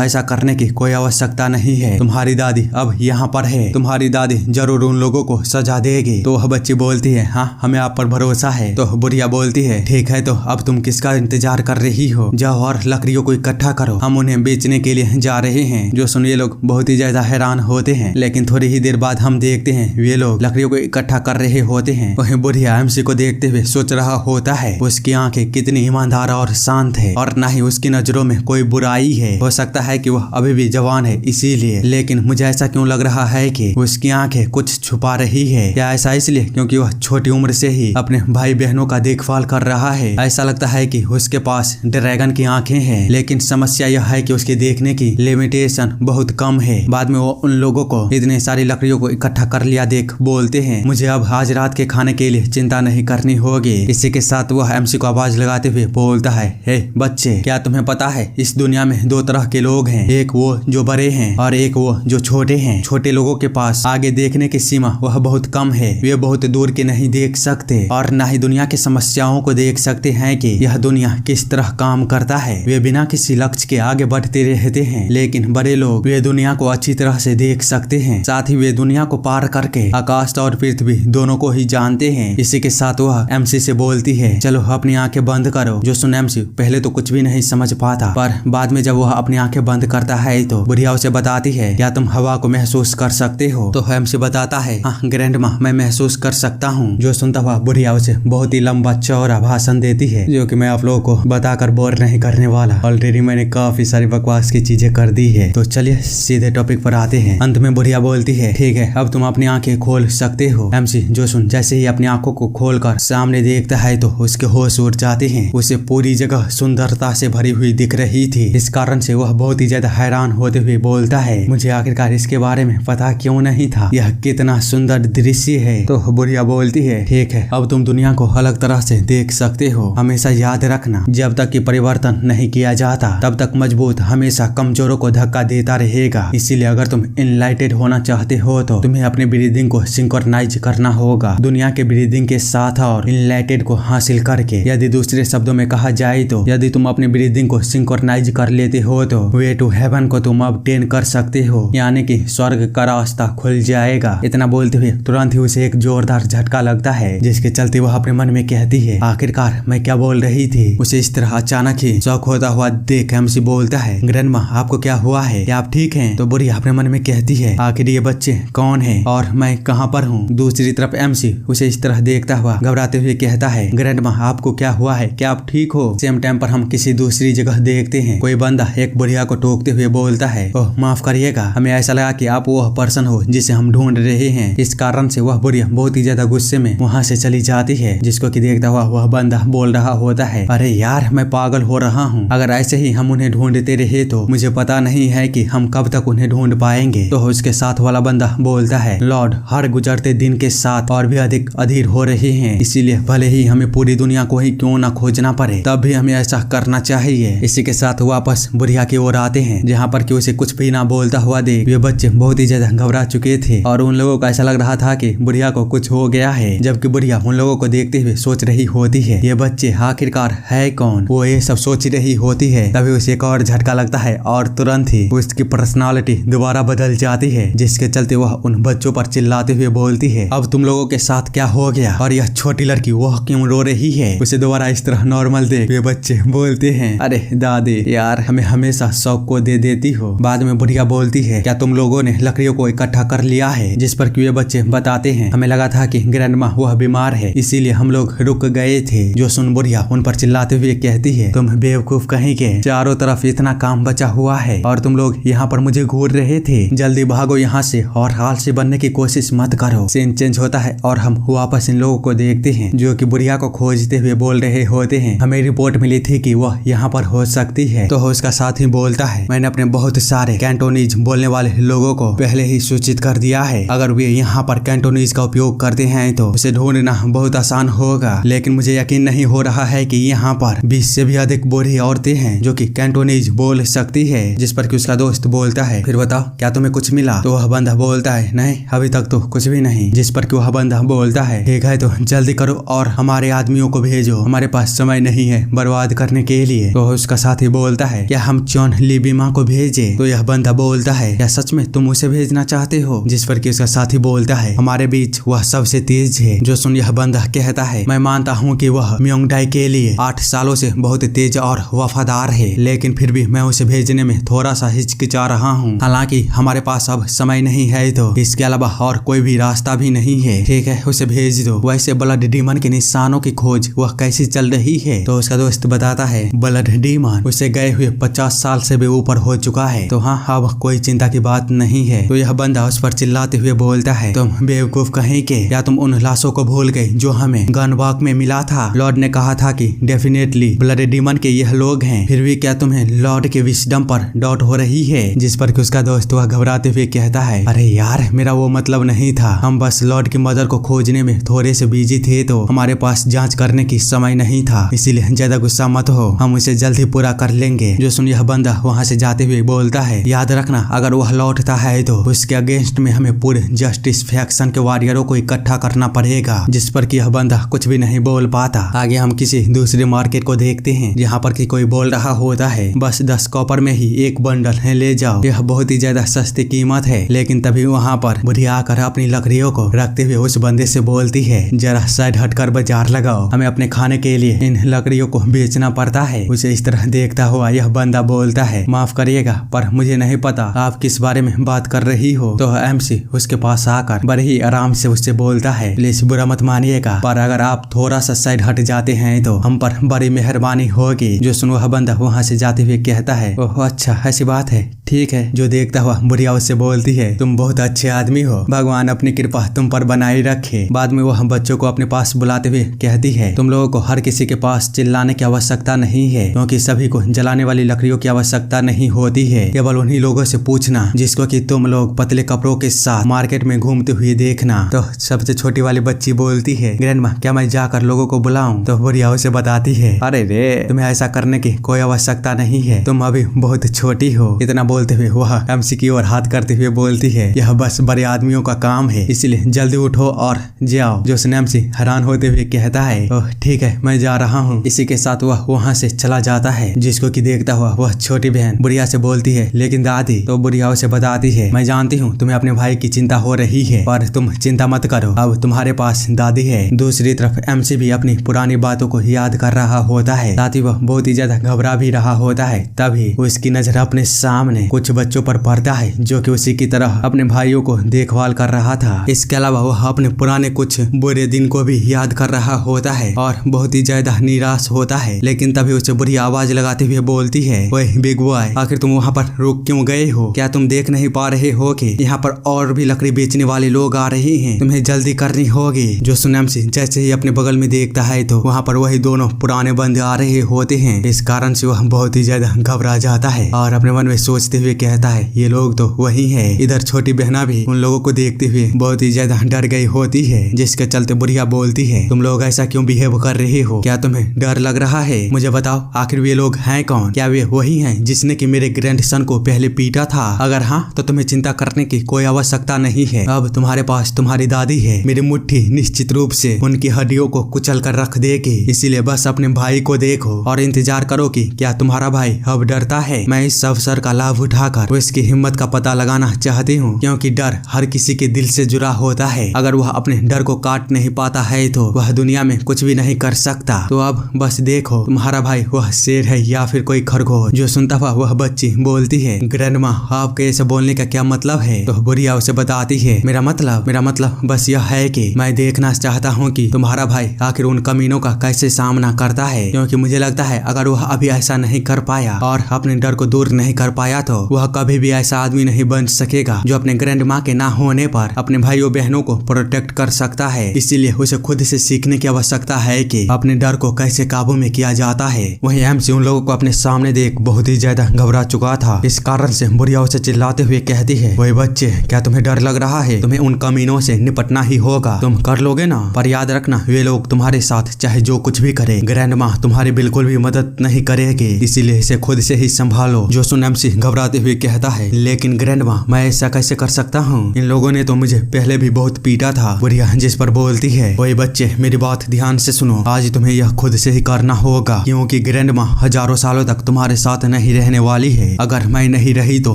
ऐसा करने की कोई आवश्यकता नहीं है, तुम्हारी दादी अब यहाँ पर है, तुम्हारी दादी जरूर उन लोगों को सजा देगी। तो वह बच्ची बोलती है, हाँ हमें आप पर भरोसा है। तो बुढ़िया बोलती है, ठीक है तो अब तुम किसका इंतजार कर रही हो, जाओ और लकड़ियों को इकट्ठा करो, हम उन्हें बेचने के लिए जा रहे हैं। जो सुन ये लोग बहुत ही ज्यादा हैरान होते हैं। लेकिन थोड़ी ही देर बाद हम देखते हैं वे लोग लकड़ियों को इकट्ठा कर रहे होते हैं। वहीं बुढ़िया एमसी को देखते हुए सोच रहा होता है, उसकी आंखें कितनी ईमानदार और शांत है और न ही उसकी नजरों में कोई बुराई है। हो सकता है कि वह अभी भी जवान है इसीलिए, लेकिन मुझे ऐसा क्यों लग रहा है कि उसकी आंखें कुछ छुपा रही है। या ऐसा इसलिए क्योंकि वह छोटी उम्र से ही अपने भाई बहनों का देखभाल कर रहा है। ऐसा लगता है कि उसके पास ड्रैगन की आंखें हैं, लेकिन समस्या यह है कि उसके देखने की लिमिटेशन बहुत कम है। बाद में वो उन लोगों को इतने सारी लकड़ियों को इकट्ठा कर लिया देख बोलते हैं, मुझे अब आज रात के खाने के लिए चिंता नहीं करनी होगी। इसी के साथ वह एमसी को आवाज लगाते हुए बोलता है, हे बच्चे, क्या तुम्हें पता है इस दुनिया में दो तरह के लोग हैं, एक वो जो बड़े हैं और एक वो जो छोटे हैं। छोटे लोगों के पास आगे देखने की सीमा वह बहुत कम है, वे बहुत दूर के नहीं देख सकते और न ही दुनिया की समस्याओं को देख सकते हैं कि यह दुनिया किस तरह काम करता है। वे बिना किसी लक्ष्य के आगे बढ़ते रहते हैं। लेकिन बड़े लोग वे दुनिया को अच्छी तरह से देख सकते हैं, साथ ही वे दुनिया को पार करके आकाश और पृथ्वी दोनों को ही जानते हैं। इसी के साथ वह एमसी से बोलती है, चलो अपनी आंखें बंद करो। जो सुन एमसी पहले तो कुछ भी नहीं समझ पाता, पर बाद में जब वह अपनी आंखें बंद करता है तो बुढ़िया उसे बताती है, क्या तुम हवा को महसूस कर सकते हो। तो एमसी बताता है, हाँ ग्रैंड माँ मैं महसूस कर सकता हूँ। जो सुनता हुआ बुढ़िया उसे बहुत ही लंबा चौड़ा भाषण देती है, जो कि मैं आप लोगों को बताकर बोर नहीं करने वाला। ऑलरेडी मैंने काफी सारी बकवास की चीजें कर दी है। तो चलिए सीधे टॉपिक पर आते हैं। अंत में बुढ़िया बोलती है, ठीक है अब तुम अपनी आंखें खोल सकते हो। एमसी जो सुन जैसे ही अपनी आंखों को खोलकर सामने देखता है तो उसके होश उड़ जाते हैं। उसे पूरी जगह सुंदरता से भरी हुई दिख रही थी। इस कारण से वह बहुत ही ज्यादा हैरान होते हुए बोलता है, मुझे आखिरकार इसके बारे में पता क्यों नहीं था, यह कितना सुंदर दृश्य है। तो बुढ़िया बोलती है, ठीक है अब तुम दुनिया को अलग तरह से देख सकते हो। हमेशा याद रखना, जब तक कि परिवर्तन नहीं किया जाता तब तक मजबूत हमेशा कमजोरों को धक्का देता रहेगा। इसीलिए अगर तुम इनलाइटेड होना चाहते हो तो तुम्हें अपने ब्रीदिंग को सिंक्रोनाइज करना होगा दुनिया के ब्रीदिंग के साथ और इनलाइटेड को हासिल करके। यदि दूसरे शब्दों में कहा जाए तो यदि तुम अपनी ब्रीदिंग को सिंक्रोनाइज कर लेते हो तो वे टू हेवन को तुम ऑब्टेन कर सकते हो, यानी कि स्वर्ग का रास्ता खुल जाएगा। इतना बोलते हुए तुरंत ही उसे एक जोरदार झटका लगता है, जिसके चलते वह अपने मन में कहती है, आखिरकार मैं क्या बोल रही थी। उसे इस तरह अचानक ही शौक होता हुआ देख एमसी बोलता है, ग्रैंडमा आपको क्या हुआ है, क्या आप ठीक हैं। तो बुढ़िया अपने मन में कहती है, आखिर ये बच्चे कौन है और मैं कहाँ पर हूँ। दूसरी तरफ एमसी उसे इस तरह देखता हुआ घबराते हुए कहता है, ग्रैंडमा आपको क्या हुआ है, क्या आप ठीक हो। सेम टाइम पर हम किसी दूसरी जगह देखते हैं कोई बंदा एक बुढ़िया को टोकते हुए बोलता है, ओह माफ करिएगा, हमें ऐसा लगा कि आप वह पर्सन हो जिसे हम ढूंढ रहे हैं। इस कारण से वह बुढ़िया बहुत ही ज्यादा गुस्से में वहाँ से चली जाती है, जिसको कि देखता हुआ वह बंदा बोल रहा होता है, अरे यार मैं पागल हो रहा हूँ, अगर ऐसे ही हम उन्हें ढूंढते रहे तो मुझे पता नहीं है कि हम कब तक उन्हें ढूंढ पाएंगे। तो उसके साथ वाला बंदा बोलता है, लॉर्ड हर गुजरते दिन के साथ और भी अधिक अधीर हो रहे हैं, इसीलिए भले ही हमें पूरी दुनिया को ही क्यों ना खोजना बेचना पड़े तब भी हमें ऐसा करना चाहिए। इसी के साथ वापस बुढ़िया की ओर आते हैं, जहाँ पर कि उसे कुछ भी ना बोलता हुआ देख वे बच्चे बहुत ही ज्यादा घबरा चुके थे और उन लोगों को ऐसा लग रहा था कि बुढ़िया को कुछ हो गया है। जबकि बुढ़िया उन लोगों को देखते हुए सोच रही होती है ये बच्चे आखिरकार है कौन, वो ये सब सोच रही होती है। तभी उसे एक और झटका लगता है और तुरंत ही उसकी पर्सनालिटी दोबारा बदल जाती है, जिसके चलते वह उन बच्चों पर चिल्लाते हुए बोलती है अब तुम लोगों के साथ क्या हो गया और यह छोटी लड़की वह क्यों रो रही है। उसे दोबारा इस तरह नॉर्मल देख वे बच्चे बोलते हैं अरे दादी यार हमें हमेशा शौक को दे देती हो। बाद में बुढ़िया बोलती है क्या तुम लोगों ने लकड़ियों को इकट्ठा कर लिया है, जिस पर वे बच्चे बताते हैं हमें लगा था कि ग्रैंडमा वह बीमार है इसीलिए हम लोग रुक गए थे। जो सुन बुढ़िया उन पर चिल्लाते हुए कहती है तुम बेवकूफ कहीं के, चारों तरफ इतना काम बचा हुआ है और तुम लोग यहाँ पर मुझे घूर रहे थे, जल्दी भागो यहाँ से और हाल से बनने की कोशिश मत करो। सीन चेंज होता है और हम वापस इन लोगों को देखते हैं जो कि बुढ़िया को खोजते हुए बोल रहे होते हैं हमें रिपोर्ट मिली थी कि वह यहाँ पर हो सकती है। तो उसका साथी बोलता है मैंने अपने बहुत सारे कैंटोनीज बोलने वाले लोगों को पहले ही सूचित कर दिया है, अगर वे यहाँ पर कैंटोनीज का उपयोग करते हैं तो उसे ढूंढना बहुत आसान होगा, लेकिन मुझे यकीन नहीं हो रहा है कि यहाँ पर 20 से भी अधिक बूढ़ी औरतें हैं जो कि कैंटोनीज बोल सकती है। जिस पर कि उसका दोस्त बोलता है फिर बताओ क्या तुम्हें कुछ मिला। तो वह बंदा बोलता है नहीं अभी तक तो कुछ भी नहीं। जिस पर कि वह बंदा बोलता है ठीक है तो जल्दी करो और हमारे आदमियों को भेजो, हमारे पास समय नहीं है बर्बाद करने के लिए। तो उसका साथी बोलता है क्या हम जॉन लीबीमा को भेजे। तो यह बंदा बोलता है क्या सच में तुम उसे भेजना चाहते हो। जिस पर कि उसका साथी बोलता है हमारे बीच वह सबसे तेज है। जो सुन यह बंदा कहता है मैं मानता हूँ कि वह म्योंगडाई के लिए 8 सालों से बहुत तेज और वफादार है, लेकिन फिर भी मैं उसे भेजने में थोड़ा सा हिचकिचा रहा हूँ। हालांकि हमारे पास अब समय नहीं है तो इसके अलावा और कोई भी रास्ता भी नहीं है। ठीक है उसे भेज दो। वैसे ब्लड डीमन के निशानों की खोज वह कैसी चल रही है। तो उसका दोस्त बताता है ब्लड डीमन उसे गए हुए 50 साल से भी ऊपर हो चुका है, तो हाँ अब कोई चिंता की बात नहीं है। तो यह बंदा उस पर चिल्लाते हुए बोलता है तुम बेवकूफ कहीं के, या तुम उन लाशों को भूल गए जो हमें गन वॉक में मिला था। लॉर्ड ने कहा था कि डेफिनेटली ब्लड डीमन के यह लोग हैं, फिर भी क्या तुम्हें लॉर्ड के विजडम पर डाउट हो रही है। जिस पर कि उसका दोस्त वह घबराते हुए कहता है अरे यार मेरा वो मतलब नहीं था, हम बस लॉर्ड की मदर को खोजने में थोड़े से बिजी थे तो हमारे पास जांच करने की समय नहीं था, इसीलिए ज्यादा गुस्सा मत हो, हम उसे जल्द ही पूरा कर लेंगे। जो सुन यह बंदा वहाँ से जाते हुए बोलता है याद रखना अगर वह लौटता है तो उसके अगेंस्ट में हमें पूरे जस्टिस फैक्शन के वॉरियरों को इकट्ठा करना पड़ेगा। जिस पर कि यह बंदा कुछ भी नहीं बोल पाता। आगे हम किसी दूसरे मार्केट को देखते हैं जहाँ पर कि कोई बोल रहा होता है बस 10 कॉपर में ही एक बंडल है ले जाओ, यह बहुत ही ज्यादा सस्ती कीमत है। लेकिन तभी वहाँ पर बुढ़िया आकर अपनी लकड़ियों को रखते हुए उस बंदे से बोलती है जरा साइड हटकर बाजार लगाओ, हमें अपने खाने के लिए इन लकड़ियों को बेचना पड़ता है। उसे इस तरह देखता हुआ यह बंदा बोलता है माफ करिएगा पर मुझे नहीं पता आप किस बारे में बात कर रही हो। तो एमसी उसके पास आकर बड़े ही आराम से उससे बोलता है प्लीज बुरा मत मानिएगा, पर अगर आप थोड़ा सा साइड हट जाते हैं तो हम पर बड़ी मेहरबानी होगी। जो सुन वह बंदा वहाँ से जाते हुए कहता है ओह अच्छा ऐसी बात है, ठीक है। जो देखता हुआ बुढ़िया उससे बोलती है तुम बहुत अच्छे आदमी हो, भगवान अपनी कृपा तुम पर बनाए रखे। बाद में वह बच्चों को अपने पास बुलाते हुए कहती है तुम लोगों को हर किसी के पास चिल्लाने की आवश्यकता नहीं है, क्योंकि सभी को जलाने वाली लकड़ियों की आवश्यकता नहीं होती है। केवल उन्हीं लोगों से पूछना जिसको कि तुम लोग पतले कपड़ों के साथ मार्केट में घूमते हुए देखना। तो सबसे छोटी वाली बच्ची बोलती है ग्रैंडमा क्या मैं जाकर लोगों को बुलाऊं। तो बुढ़िया उसे बताती है अरे रे तुम्हें ऐसा करने की कोई आवश्यकता नहीं है, तुम अभी बहुत छोटी हो। इतना बोलते हुए वह एमसी की ओर हाथ करते हुए बोलती है यह बस बड़े आदमियों का काम है, इसलिए जल्दी उठो और जाओ। जो सुन एमसी हैरान होते हुए कहता है ओह ठीक है मैं जा रहा हूँ। इसी के साथ वह वहाँ से चला जाता है। जिसको कि देखता हुआ वह छोटी बहन बुढ़िया से बोलती है लेकिन दादी। तो बुढ़िया उसे बताती है मैं जानती हूँ तुम्हें अपने भाई की चिंता हो रही है, पर तुम चिंता मत करो अब तुम्हारे पास दादी है। दूसरी तरफ एमसी भी अपनी पुरानी बातों को याद कर रहा होता है, साथ ही वह बहुत ही ज्यादा घबरा भी रहा होता है। तभी उसकी नजर अपने सामने कुछ बच्चों पर पड़ता है जो कि उसी की तरह अपने भाइयों को देखभाल कर रहा था। इसके अलावा वह अपने पुराने कुछ बुरे दिन को भी याद कर रहा होता है और बहुत ही ज्यादा निराश होता है। लेकिन तभी उसे बुरी आवाज लगाते हुए बोलती है ओए बिग बॉय आखिर तुम वहाँ पर रुक क्यों गए हो, क्या तुम देख नहीं पा रहे हो कि यहाँ पर और भी लकड़ी बेचने वाले लोग आ रहे हैं, तुम्हें जल्दी करनी होगी। जो सुनाम से जैसे ही अपने बगल में देखता है तो वहाँ पर वही दोनों पुराने बंदे आ रहे होते हैं। इस कारण से वह बहुत ही ज्यादा घबरा जाता है और अपने मन में सोचते हुए कहता है ये लोग तो वही है। इधर छोटी बहना भी उन लोगों को देखते हुए बहुत ही ज्यादा डर गई होती है, जिसके चलते बुढ़िया बोलती है तुम लोग ऐसा क्यों बिहेव कर रहे हो, क्या तुम्हें डर लग रहा है? मुझे बताओ आखिर वे लोग हैं कौन? क्या वे वही हैं जिसने कि मेरे ग्रैंडसन को पहले पीटा था? अगर हाँ तो तुम्हें चिंता करने की कोई आवश्यकता नहीं है। अब तुम्हारे पास तुम्हारी दादी है। मेरी मुट्ठी निश्चित रूप से उनकी हड्डियों को कुचल कर रख देगी। इसीलिए बस अपने भाई को देखो और इंतजार करो कि क्या तुम्हारा भाई अब डरता है। मैं इस अवसर का लाभ उठाकर उसकी हिम्मत का पता लगाना चाहती हूँ, क्योंकि डर हर किसी के दिल से जुड़ा होता है। अगर वह अपने डर को काट नहीं पाता है तो वह दुनिया में कुछ भी नहीं कर सकता। तो अब बस देखो तुम्हारा भाई वह शेर है या फिर कोई खरगोश। जो सुनता हुआ वह बच्ची बोलती है, ग्रैंडमा आपके ऐसे बोलने का क्या मतलब है? तो बुढ़िया उसे बताती है, मेरा मतलब बस यह है कि मैं देखना चाहता हूँ कि तुम्हारा भाई आखिर उन कमीनों का कैसे सामना करता है, क्योंकि मुझे लगता है अगर वह अभी ऐसा नहीं कर पाया और अपने डर को दूर नहीं कर पाया तो वह कभी भी ऐसा आदमी नहीं बन सकेगा जो अपने ग्रैंडमा के ना होने पर अपने भाइयों बहनों को प्रोटेक्ट कर सकता है। इसीलिए उसे खुद से सीखने की आवश्यकता है कि अपने डर को कैसे काबू में किया जाता है। वहीं एमसी उन लोगों को अपने सामने देख बहुत ही ज्यादा घबरा चुका था। इस कारण से बुढ़िया उसे चिल्लाते हुए कहती है, वही बच्चे क्या तुम्हें डर लग रहा है? तुम्हें उन कमीनों से निपटना ही होगा। तुम कर लोगे ना? पर याद रखना वे लोग तुम्हारे साथ चाहे जो कुछ भी करे, ग्रैंडमा तुम्हारी बिल्कुल भी मदद नहीं करेगी। इसीलिए इसे खुद से ही संभालो। जो सुन एमसी घबराते हुए कहता है, लेकिन ग्रैंडमा मैं ऐसा कैसे कर सकता हूँ? इन लोगों ने तो मुझे पहले भी बहुत पीटा था। बुढ़िया जिस पर बोलती है, वही बच्चे मेरी बात ध्यान से सुनो, आज तुम्हें यह खुद से ही करना होगा, क्योंकि ग्रैंडमा हजारों सालों तक तुम्हारे साथ नहीं रहने वाली है। अगर मैं नहीं रही तो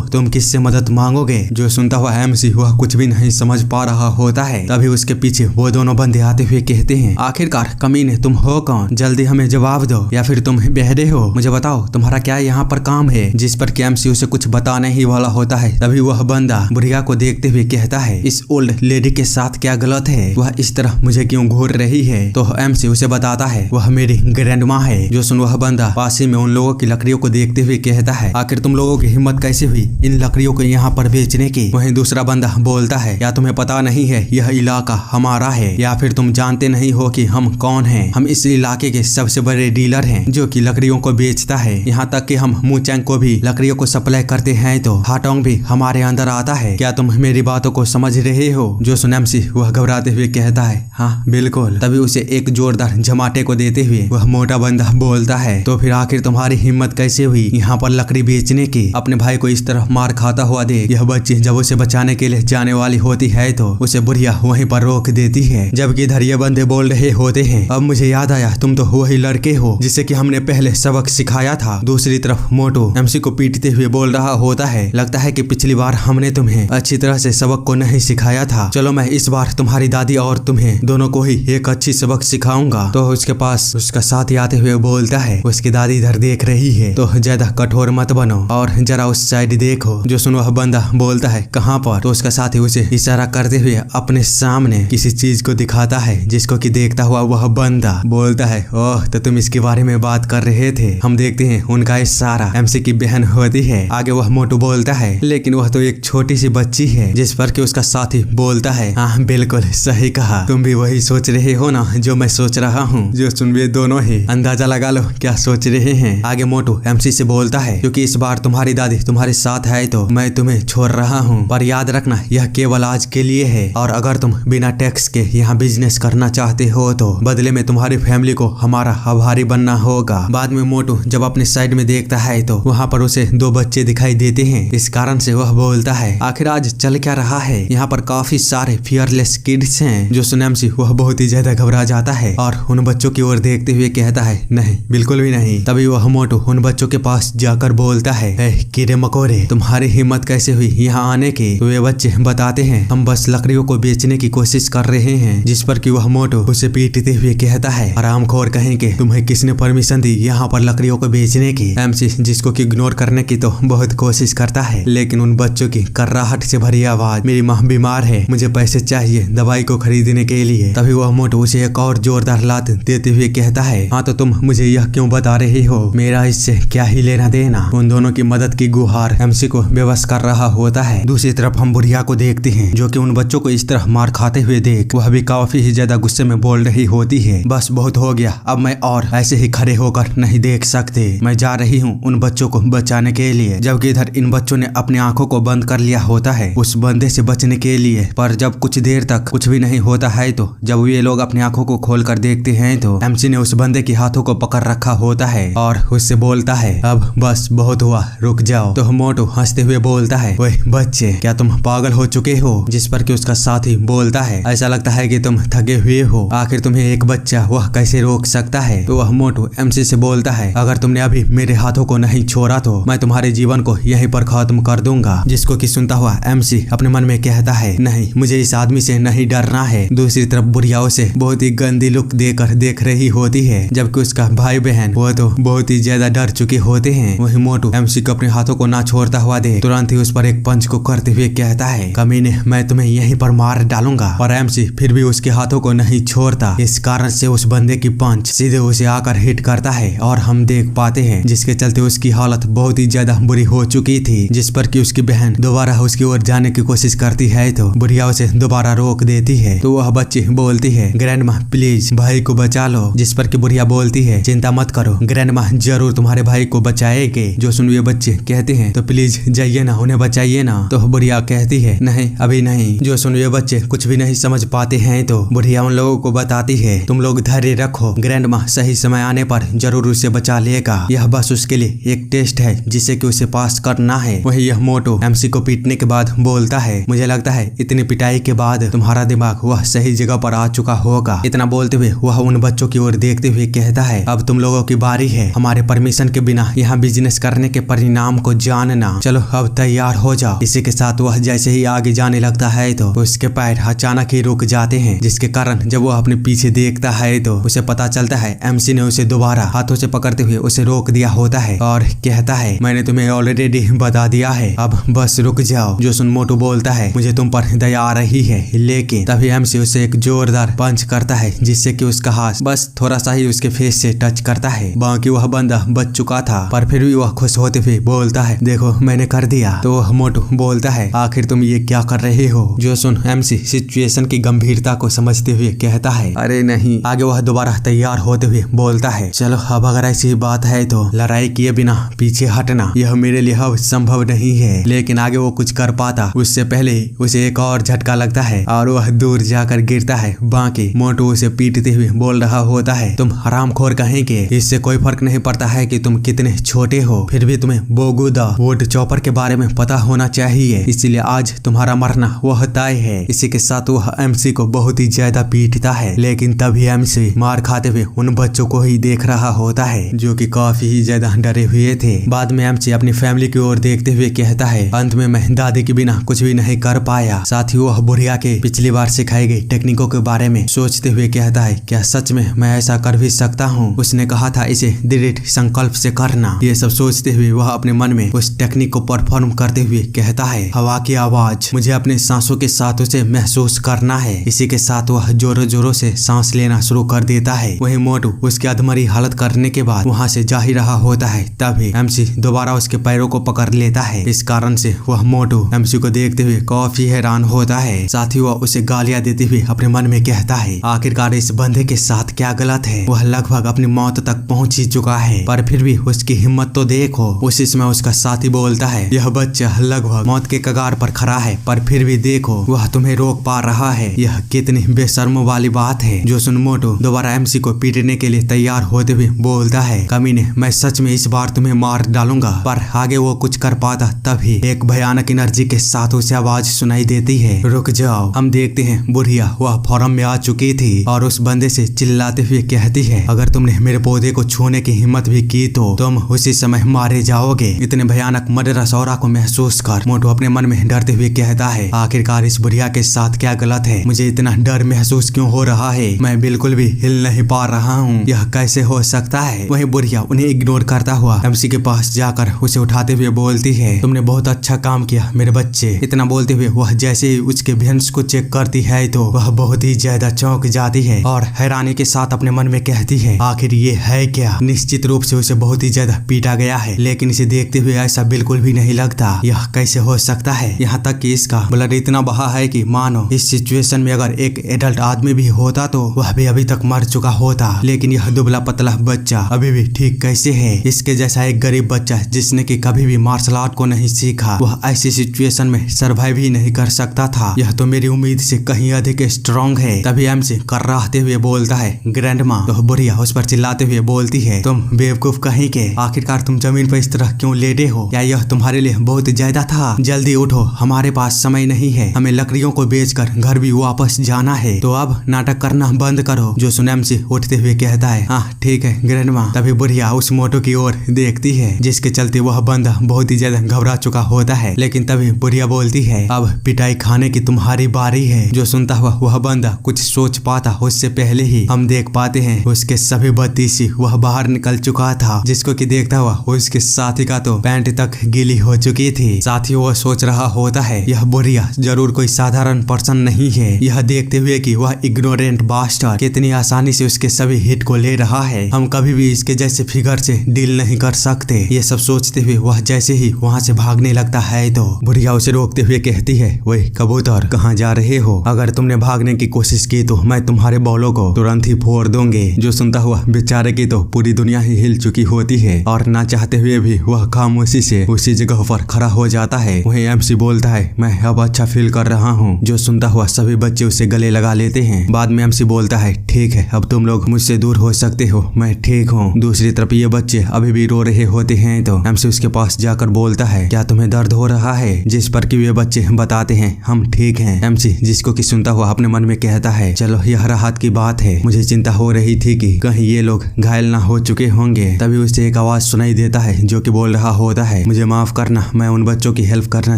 तुम किससे मदद मांगोगे? जो सुनता हुआ एमसी वह कुछ भी नहीं समझ पा रहा होता है। तभी उसके पीछे वो दोनों बंदे आते हुए कहते हैं, आखिरकार कमीने तुम हो कौन? जल्दी हमें जवाब दो, या फिर तुम बहरे हो? मुझे बताओ तुम्हारा क्या यहाँ पर काम है? जिस पर एमसी उसे कुछ बताने ही वाला होता है तभी वह बंदा बुढ़िया को देखते हुए कहता है, इस ओल्ड लेडी के साथ क्या गलत है? वह इस तरह मुझे क्यों घूर रही है? तो एमसी उसे बताता है, वह मेरी ग्रैंडमा है। जो सुन वह बंदा पास ही में उन लोगों की लकड़ियों को देखते हुए कहता है, आखिर तुम लोगों की हिम्मत कैसे हुई इन लकड़ियों को यहाँ पर बेचने की? वहीं दूसरा बंदा बोलता है, या तुम्हें पता नहीं है यह इलाका हमारा है, या फिर तुम जानते नहीं हो कि हम कौन हैं? हम इस इलाके के सबसे बड़े डीलर हैं जो कि लकड़ियों को बेचता है। यहाँ तक कि हम मुचैंग को भी लकड़ियों को सप्लाई करते हैं तो हाटोंग भी हमारे अंदर आता है। क्या तुम मेरी बातों को समझ रहे हो? जो सुन एमसी वह घबराते हुए कहता है, हाँ बिल्कुल। तभी उसे एक जोरदार झमाटे को देते हुए वह मोटा बंदा बोलता है, तो फिर आखिर तुम्हारी हिम्मत कैसे हुई यहाँ पर लकड़ी बेचने की? अपने भाई को इस तरह मार खाता हुआ देख यह बच्ची जब उसे बचाने के लिए जाने वाली होती है तो उसे बुढ़िया वहीं पर रोक देती है। जबकि इधर ये बंदे बोल रहे होते हैं, अब मुझे याद आया तुम तो वही लड़के हो जिसे कि हमने पहले सबक सिखाया था। दूसरी तरफ मोटू एमसी को पीटते हुए बोल रहा होता है, लगता है कि पिछली बार हमने तुम्हें अच्छी तरह से सबक को नहीं सिखाया था। चलो मैं इस बार तुम्हारी दादी और तुम्हें दोनों को ही एक अच्छी सबक सिखाऊंगा। तो उसके पास उसका साथी आते हुए बोलता है, उसकी दादी इधर देख रही है तो ज्यादा कठोर मत बनो और जरा उस साइड देखो। जो सुनो वह बंदा बोलता है, कहाँ पर? तो उसका साथी उसे इशारा करते हुए अपने सामने किसी चीज को दिखाता है, जिसको कि देखता हुआ वह बंदा बोलता है, ओह तो तुम इसके बारे में बात कर रहे थे। हम देखते हैं उनका इशारा एमसी की बहन होती है। आगे वह मोटू बोलता है, लेकिन वह तो एक छोटी सी बच्ची है। जिस पर कि उसका साथी बोलता है, हाँ बिल्कुल सही कहा, तुम भी वही सोच रहे हो ना जो मैं सोच रहा हूँ। जो सुन वे दोनों ही अंदाजा लगा लो क्या सोच रहे हैं। आगे मोटू एमसी से बोलता है, क्योंकि इस बार तुम्हारी दादी तुम्हारे साथ है तो मैं तुम्हें छोड़ रहा हूँ, पर याद रखना यह केवल आज के लिए है। और अगर तुम बिना टैक्स के यहाँ बिजनेस करना चाहते हो तो बदले में तुम्हारी फैमिली को हमारा आभारी बनना होगा। बाद में मोटू जब अपने साइड में देखता है तो वहाँ पर उसे दो बच्चे दिखाई देते हैं। इस कारण से वह बोलता है, आखिर आज चल क्या रहा है? यहाँ पर काफी सारे फियरलेस किड्स हैं। जो सुन एमसी वह बहुत ही ज्यादा घबरा जाता है और उन बच्चों की ओर देखते हुए कहता है, नहीं बिल्कुल भी नहीं। तभी वह मोटू उन बच्चों के पास जाकर बोलता है, कीड़े मकोड़े तुम्हारी हिम्मत कैसे हुई यहाँ आने की? तो वे बच्चे बताते हैं, हम बस लकड़ियों को बेचने की कोशिश कर रहे हैं। जिस पर कि वह मोटू उसे पीटते हुए कहता है, आरामखोर कहीं के, तुम्हें किसने परमिशन दी यहाँ पर लकड़ियों को बेचने की? एमसी जिसको कि इग्नोर करने की तो बहुत कोशिश करता है, लेकिन उन बच्चों की कर्राहट से भरी आवाज, मेरी माँ बीमार है, मुझे पैसे चाहिए दवाई को खरीदने के लिए। तभी वह मोटू उसे एक और जोरदार लात देते हुए कहता है, हाँ तो तुम मुझे यह क्यों बता रहे हो? मेरा इससे क्या ही लेना देना? उन दोनों की मदद की गुहार एमसी को बेबस कर रहा होता है। दूसरी तरफ हम बुढ़िया को देखते हैं जो कि उन बच्चों को इस तरह मार खाते हुए देख वह भी काफी ही ज्यादा गुस्से में बोल रही होती है, बस बहुत हो गया, अब मैं और ऐसे ही खड़े होकर नहीं देख सकते, मैं जा रही हूँ उन बच्चों को बचाने के लिए। जबकि इधर इन बच्चों ने अपनी आंखों को बंद कर लिया होता है उस बंदे से बचने के लिए। पर जब कुछ देर तक कुछ भी नहीं होता है तो जब ये लोग अपनी आंखों को खोल कर देखते हैं तो एमसी ने उस बंदे के हाथों को पकड़ रखा होता है और उससे बोलता है अब बस बहुत हुआ, रुक जाओ। तो मोटू हंसते हुए बोलता है ओए बच्चे, क्या तुम पागल हो चुके हो? जिस पर कि उसका साथी बोलता है ऐसा लगता है कि तुम थके हुए हो, आखिर तुम्हें एक बच्चा वह कैसे रोक सकता है? तो वह मोटू एमसी से बोलता है अगर तुमने अभी मेरे हाथों को नहीं छोड़ा तो मैं तुम्हारे जीवन को यहीं पर खत्म कर दूंगा। जिसको कि सुनता हुआ एमसी अपने मन में कहता है नहीं, मुझे इस आदमी से नहीं डरना है। दूसरी तरफ बुढ़िया उसे बहुत ही गंदी लुक देकर देख रही होती है, जबकि उसका भाई बहन वो तो बहुत ही ज्यादा डर चुके होते हैं। वही मोटू एमसी को अपने हाथों को ना छोड़ता हुआ दे तुरंत ही उस पर एक पंच को करते हुए कहता है कमीने, मैं तुम्हें यहीं पर मार डालूंगा। और एमसी फिर भी उसके हाथों को नहीं छोड़ता। इस कारण से उस बंदे की पंच सीधे उसे आकर हिट करता है और हम देख पाते हैं जिसके चलते उसकी हालत बहुत ही ज्यादा बुरी हो चुकी थी। जिस पर कि उसकी बहन दोबारा उसकी ओर जाने की कोशिश करती है तो बुढ़िया उसे दोबारा रोक देती है। तो वह बच्ची बोलती है ग्रैंडमा प्लीज भाई को बचा लो। जिस पर कि बुढ़िया बोलती है चिंता मत करो, ग्रैंडमा जरूर तुम्हारे भाई को बचाएंगे। जो सुन ये बच्चे कहते हैं तो प्लीज जाइए ना, उन्हें बचाइए ना। तो बुढ़िया कहती है नहीं अभी नहीं। जो सुन ये बच्चे कुछ भी नहीं समझ पाते हैं तो बुढ़िया उन लोगों को बताती है तुम लोग धैर्य रखो, ग्रैंडमा सही समय आने पर जरूर उसे बचा लेगा। यह बस उसके लिए एक टेस्ट है जिसे कि उसे पास करना है। वही यह मोटू एमसी को पीटने के बाद बोलता है मुझे लगता है इतनी पिटाई के बाद तुम्हारा दिमाग वह सही जगह पर आ चुका होगा। इतना बोलते हुए वह उन बच्चों की ओर देखते हुए कहता है अब तुम लोगों की बारी है हमारे परमिशन के बिना यहाँ बिजनेस करने के परिणाम को जानना। चलो अब तैयार हो जाओ। इसी के साथ वह जैसे ही आगे जाने लगता है तो उसके पैर अचानक ही रुक जाते हैं, जिसके कारण जब वह अपने पीछे देखता है तो उसे पता चलता है एमसी ने उसे दोबारा हाथों से पकड़ते हुए उसे रोक दिया होता है और कहता है मैंने तुम्हें ऑलरेडी बता दिया है, अब बस रुक जाओ। जो सुन मोटू बोलता है मुझे तुम पर दया आ रही है, लेकिन तभी एमसी उसे एक जोरदार पंच करता है जिससे कि उसका हाथ बस थोड़ा सा ही उसके फेस से टच करता है। बाकी वह बंदा बच चुका था पर फिर भी वह खुश होते हुए बोलता है देखो मैंने कर दिया। तो वह मोटू बोलता है आखिर तुम ये क्या कर रहे हो? जो सुन एमसी सिचुएशन की गंभीरता को समझते हुए कहता है अरे नहीं। आगे वह दोबारा तैयार होते हुए बोलता है चलो अब अगर ऐसी बात है तो लड़ाई किए बिना पीछे हटना यह मेरे लिए अब संभव नहीं है। लेकिन आगे वो कुछ कर पाता उससे पहले उसे एक और झटका लगता है और वह दूर जाकर गिरता है। बाकी मोटू उसे पीटते हुए बोल रहा होता है तुम हरामखोर कहेंगे, इससे कोई फर्क नहीं पड़ता है कि तुम कितने छोटे हो, फिर भी तुम्हें बोगू द वुड चॉपर के बारे में पता होना चाहिए, इसीलिए आज तुम्हारा मरना वह तय है। इसी के साथ वह एमसी को बहुत ही ज्यादा पीटता है, लेकिन तभी एमसी मार खाते हुए उन बच्चों को ही देख रहा होता है जो कि काफी ही ज्यादा डरे हुए थे। बाद में एमसी अपनी फैमिली की ओर देखते हुए कहता है अंत में मैं दादी के बिना कुछ भी नहीं कर पाया। साथ ही वह बुढ़िया के पिछली बार सिखाई गई टेक्निकों के बारे में सोचते हुए कहता है क्या सच में मैं ऐसा कर भी सकता हूँ? उसने कहा था इसे दृढ़ संकल्प से करना। ये सब सोचते हुए वह अपने मन में उस टेक्निक को परफॉर्म करते हुए कहता है हवा की आवाज मुझे अपने सांसों के साथ उसे महसूस करना है। इसी के साथ वह जोरों जोरों से सांस लेना शुरू कर देता है। वही मोटू उसकी अधमरी हालत करने के बाद वहाँ से जा ही रहा होता है, तभी एमसी दोबारा उसके पैरों को पकड़ लेता है। इस कारण से वह मोटू एमसी को देखते हुए काफी हैरान होता है। साथ ही वह उसे गालियां देते हुए अपने मन में कहता है आखिरकार इस बंदे के साथ क्या गलत है? वह लगभग अपनी मौत तक पहुंच ही चुका है पर फिर भी उसकी हिम्मत तो देखो। उसी समय उसका साथी बोलता है यह बच्चा लगभग मौत के कगार पर खड़ा है पर फिर भी देखो वह तुम्हें रोक पा रहा है, यह कितनी बेशर्म वाली बात है। जो सुन मोटू दोबारा एमसी को पीटने के लिए तैयार होते हुए बोलता है कमीने मैं सच में इस बार तुम्हें मार डालूंगा। पर आगे वो कुछ कर पाता तभी एक भयानक एनर्जी के साथ उसे आवाज सुनाई देती है रुक जाओ। हम देखते हैं बुढ़िया वह फॉर्म में आ चुकी थी और उस बंदे से चिल्लाते हुए कहती है अगर तुमने मेरे पौधे को छूने की हिम्मत भी की तो तुम उसी समय मारे जाओगे। इतने भयानक मर्डरस ऑरा को महसूस कर मोटू अपने मन में डरते हुए कहता है आखिरकार इस बुढ़िया के साथ क्या गलत है? मुझे इतना डर महसूस क्यों हो रहा है? मैं बिल्कुल भी हिल नहीं पा रहा हूँ, यह कैसे हो सकता है? वही बुढ़िया उन्हें इग्नोर करता हुआ एमसी के पास जाकर उसे उठाते हुए बोलती है तुमने बहुत अच्छा काम किया मेरे बच्चे। इतना बोलते हुए वह जैसे ही उसके भेंस को चेक करती है तो वह बहुत ही ज्यादा चौंक जाती है और हैरानी के साथ अपने मन में कहती है आखिर ये है क्या? निश्चित रूप से उसे बहुत ही ज्यादा पीटा गया है, लेकिन इसे देखते हुए ऐसा बिल्कुल भी नहीं लगता। यह कैसे हो सकता है? यहाँ तक कि इसका ब्लड इतना बहा है कि मानो इस सिचुएशन में अगर एक एडल्ट आदमी भी होता तो वह भी अभी तक मर चुका होता, लेकिन यह दुबला पतला बच्चा अभी भी ठीक कैसे है? इसके जैसा एक गरीब बच्चा जिसने कि कभी भी मार्शल आर्ट को नहीं सीखा वह ऐसी सिचुएशन में सर्वाइव ही नहीं कर सकता था। यह तो मेरी उम्मीद से कहीं अधिक स्ट्रॉन्ग है। तभी एमसी कर्राहते हुए बोलता है ग्रैंडमा। तो बुढ़िया उस पर चिल्लाते हुए बोलती है, तुम बेवकूफ कहीं के, आखिरकार तुम जमीन पर इस तरह क्यों लेटे हो? या यह तुम्हारे लिए बहुत ज्यादा था? जल्दी उठो, हमारे पास समय नहीं है, हमें लकड़ियों को बेचकर घर भी वापस जाना है। तो अब नाटक करना बंद करो। जो सुन से उठते हुए कहता है, हाँ ठीक है ग्रैंडमा। तभी बुढ़िया उस मोटो की ओर देखती है, जिसके चलते वह बंदा बहुत ही ज्यादा घबरा चुका होता है। लेकिन तभी बुढ़िया बोलती है, अब पिटाई खाने की तुम्हारी बारी है। जो सुनता हुआ वह बंदा कुछ सोच पाता उससे पहले ही हम देख पाते हैं उसके सभी बत्तीसी वह बाहर निकल चुका था, जिसको कि देखता हुआ उसके साथी का तो पैंट तक गीली हो चुकी थी। साथ ही वह सोच रहा होता है, यह बुढ़िया जरूर कोई साधारण पर्सन नहीं है। यह देखते हुए कि वह इग्नोरेंट बास्टर कितनी आसानी से उसके सभी हिट को ले रहा है, हम कभी भी इसके जैसे फिगर से डील नहीं कर सकते। ये सब सोचते हुए वह जैसे ही वहाँ से भागने लगता है तो बुढ़िया उसे रोकते हुए कहती है, वही कबूतर कहाँ जा रहे हो? अगर तुमने भागने की कोशिश की तो मैं तुम्हारे बॉलों को तुरंत ही फोड़ दूंगी। जो सुनता हुआ बेचारे की तो पूरी दुनिया ही हिल चुकी होती है और ना चाहते हुए भी वह खामोशी से उसी जगह पर खड़ा हो जाता है। वहीं एमसी बोलता है, मैं अब अच्छा फील कर रहा हूँ। जो सुनता हुआ सभी बच्चे उसे गले लगा लेते हैं। बाद में एमसी बोलता है, ठीक है अब तुम लोग मुझसे दूर हो सकते हो, मैं ठीक हूँ। दूसरी तरफ ये बच्चे अभी भी रो रहे होते हैं तो एमसी उसके पास जाकर बोलता है, क्या तुम्हें दर्द हो रहा है? जिस पर कि वे बच्चे बताते हैं, हम ठीक हैं। एमसी जिसको कि सुनता हुआ अपने मन में कहता है, चलो यह राहत की बात है, मुझे चिंता हो रही थी कि कहीं ये लोग घायल ना हो चुके होंगे। तभी उसे एक आवाज सुनाई देता है जो कि बोल रहा होता है, मुझे माफ करना, मैं उन बच्चों की हेल्प करना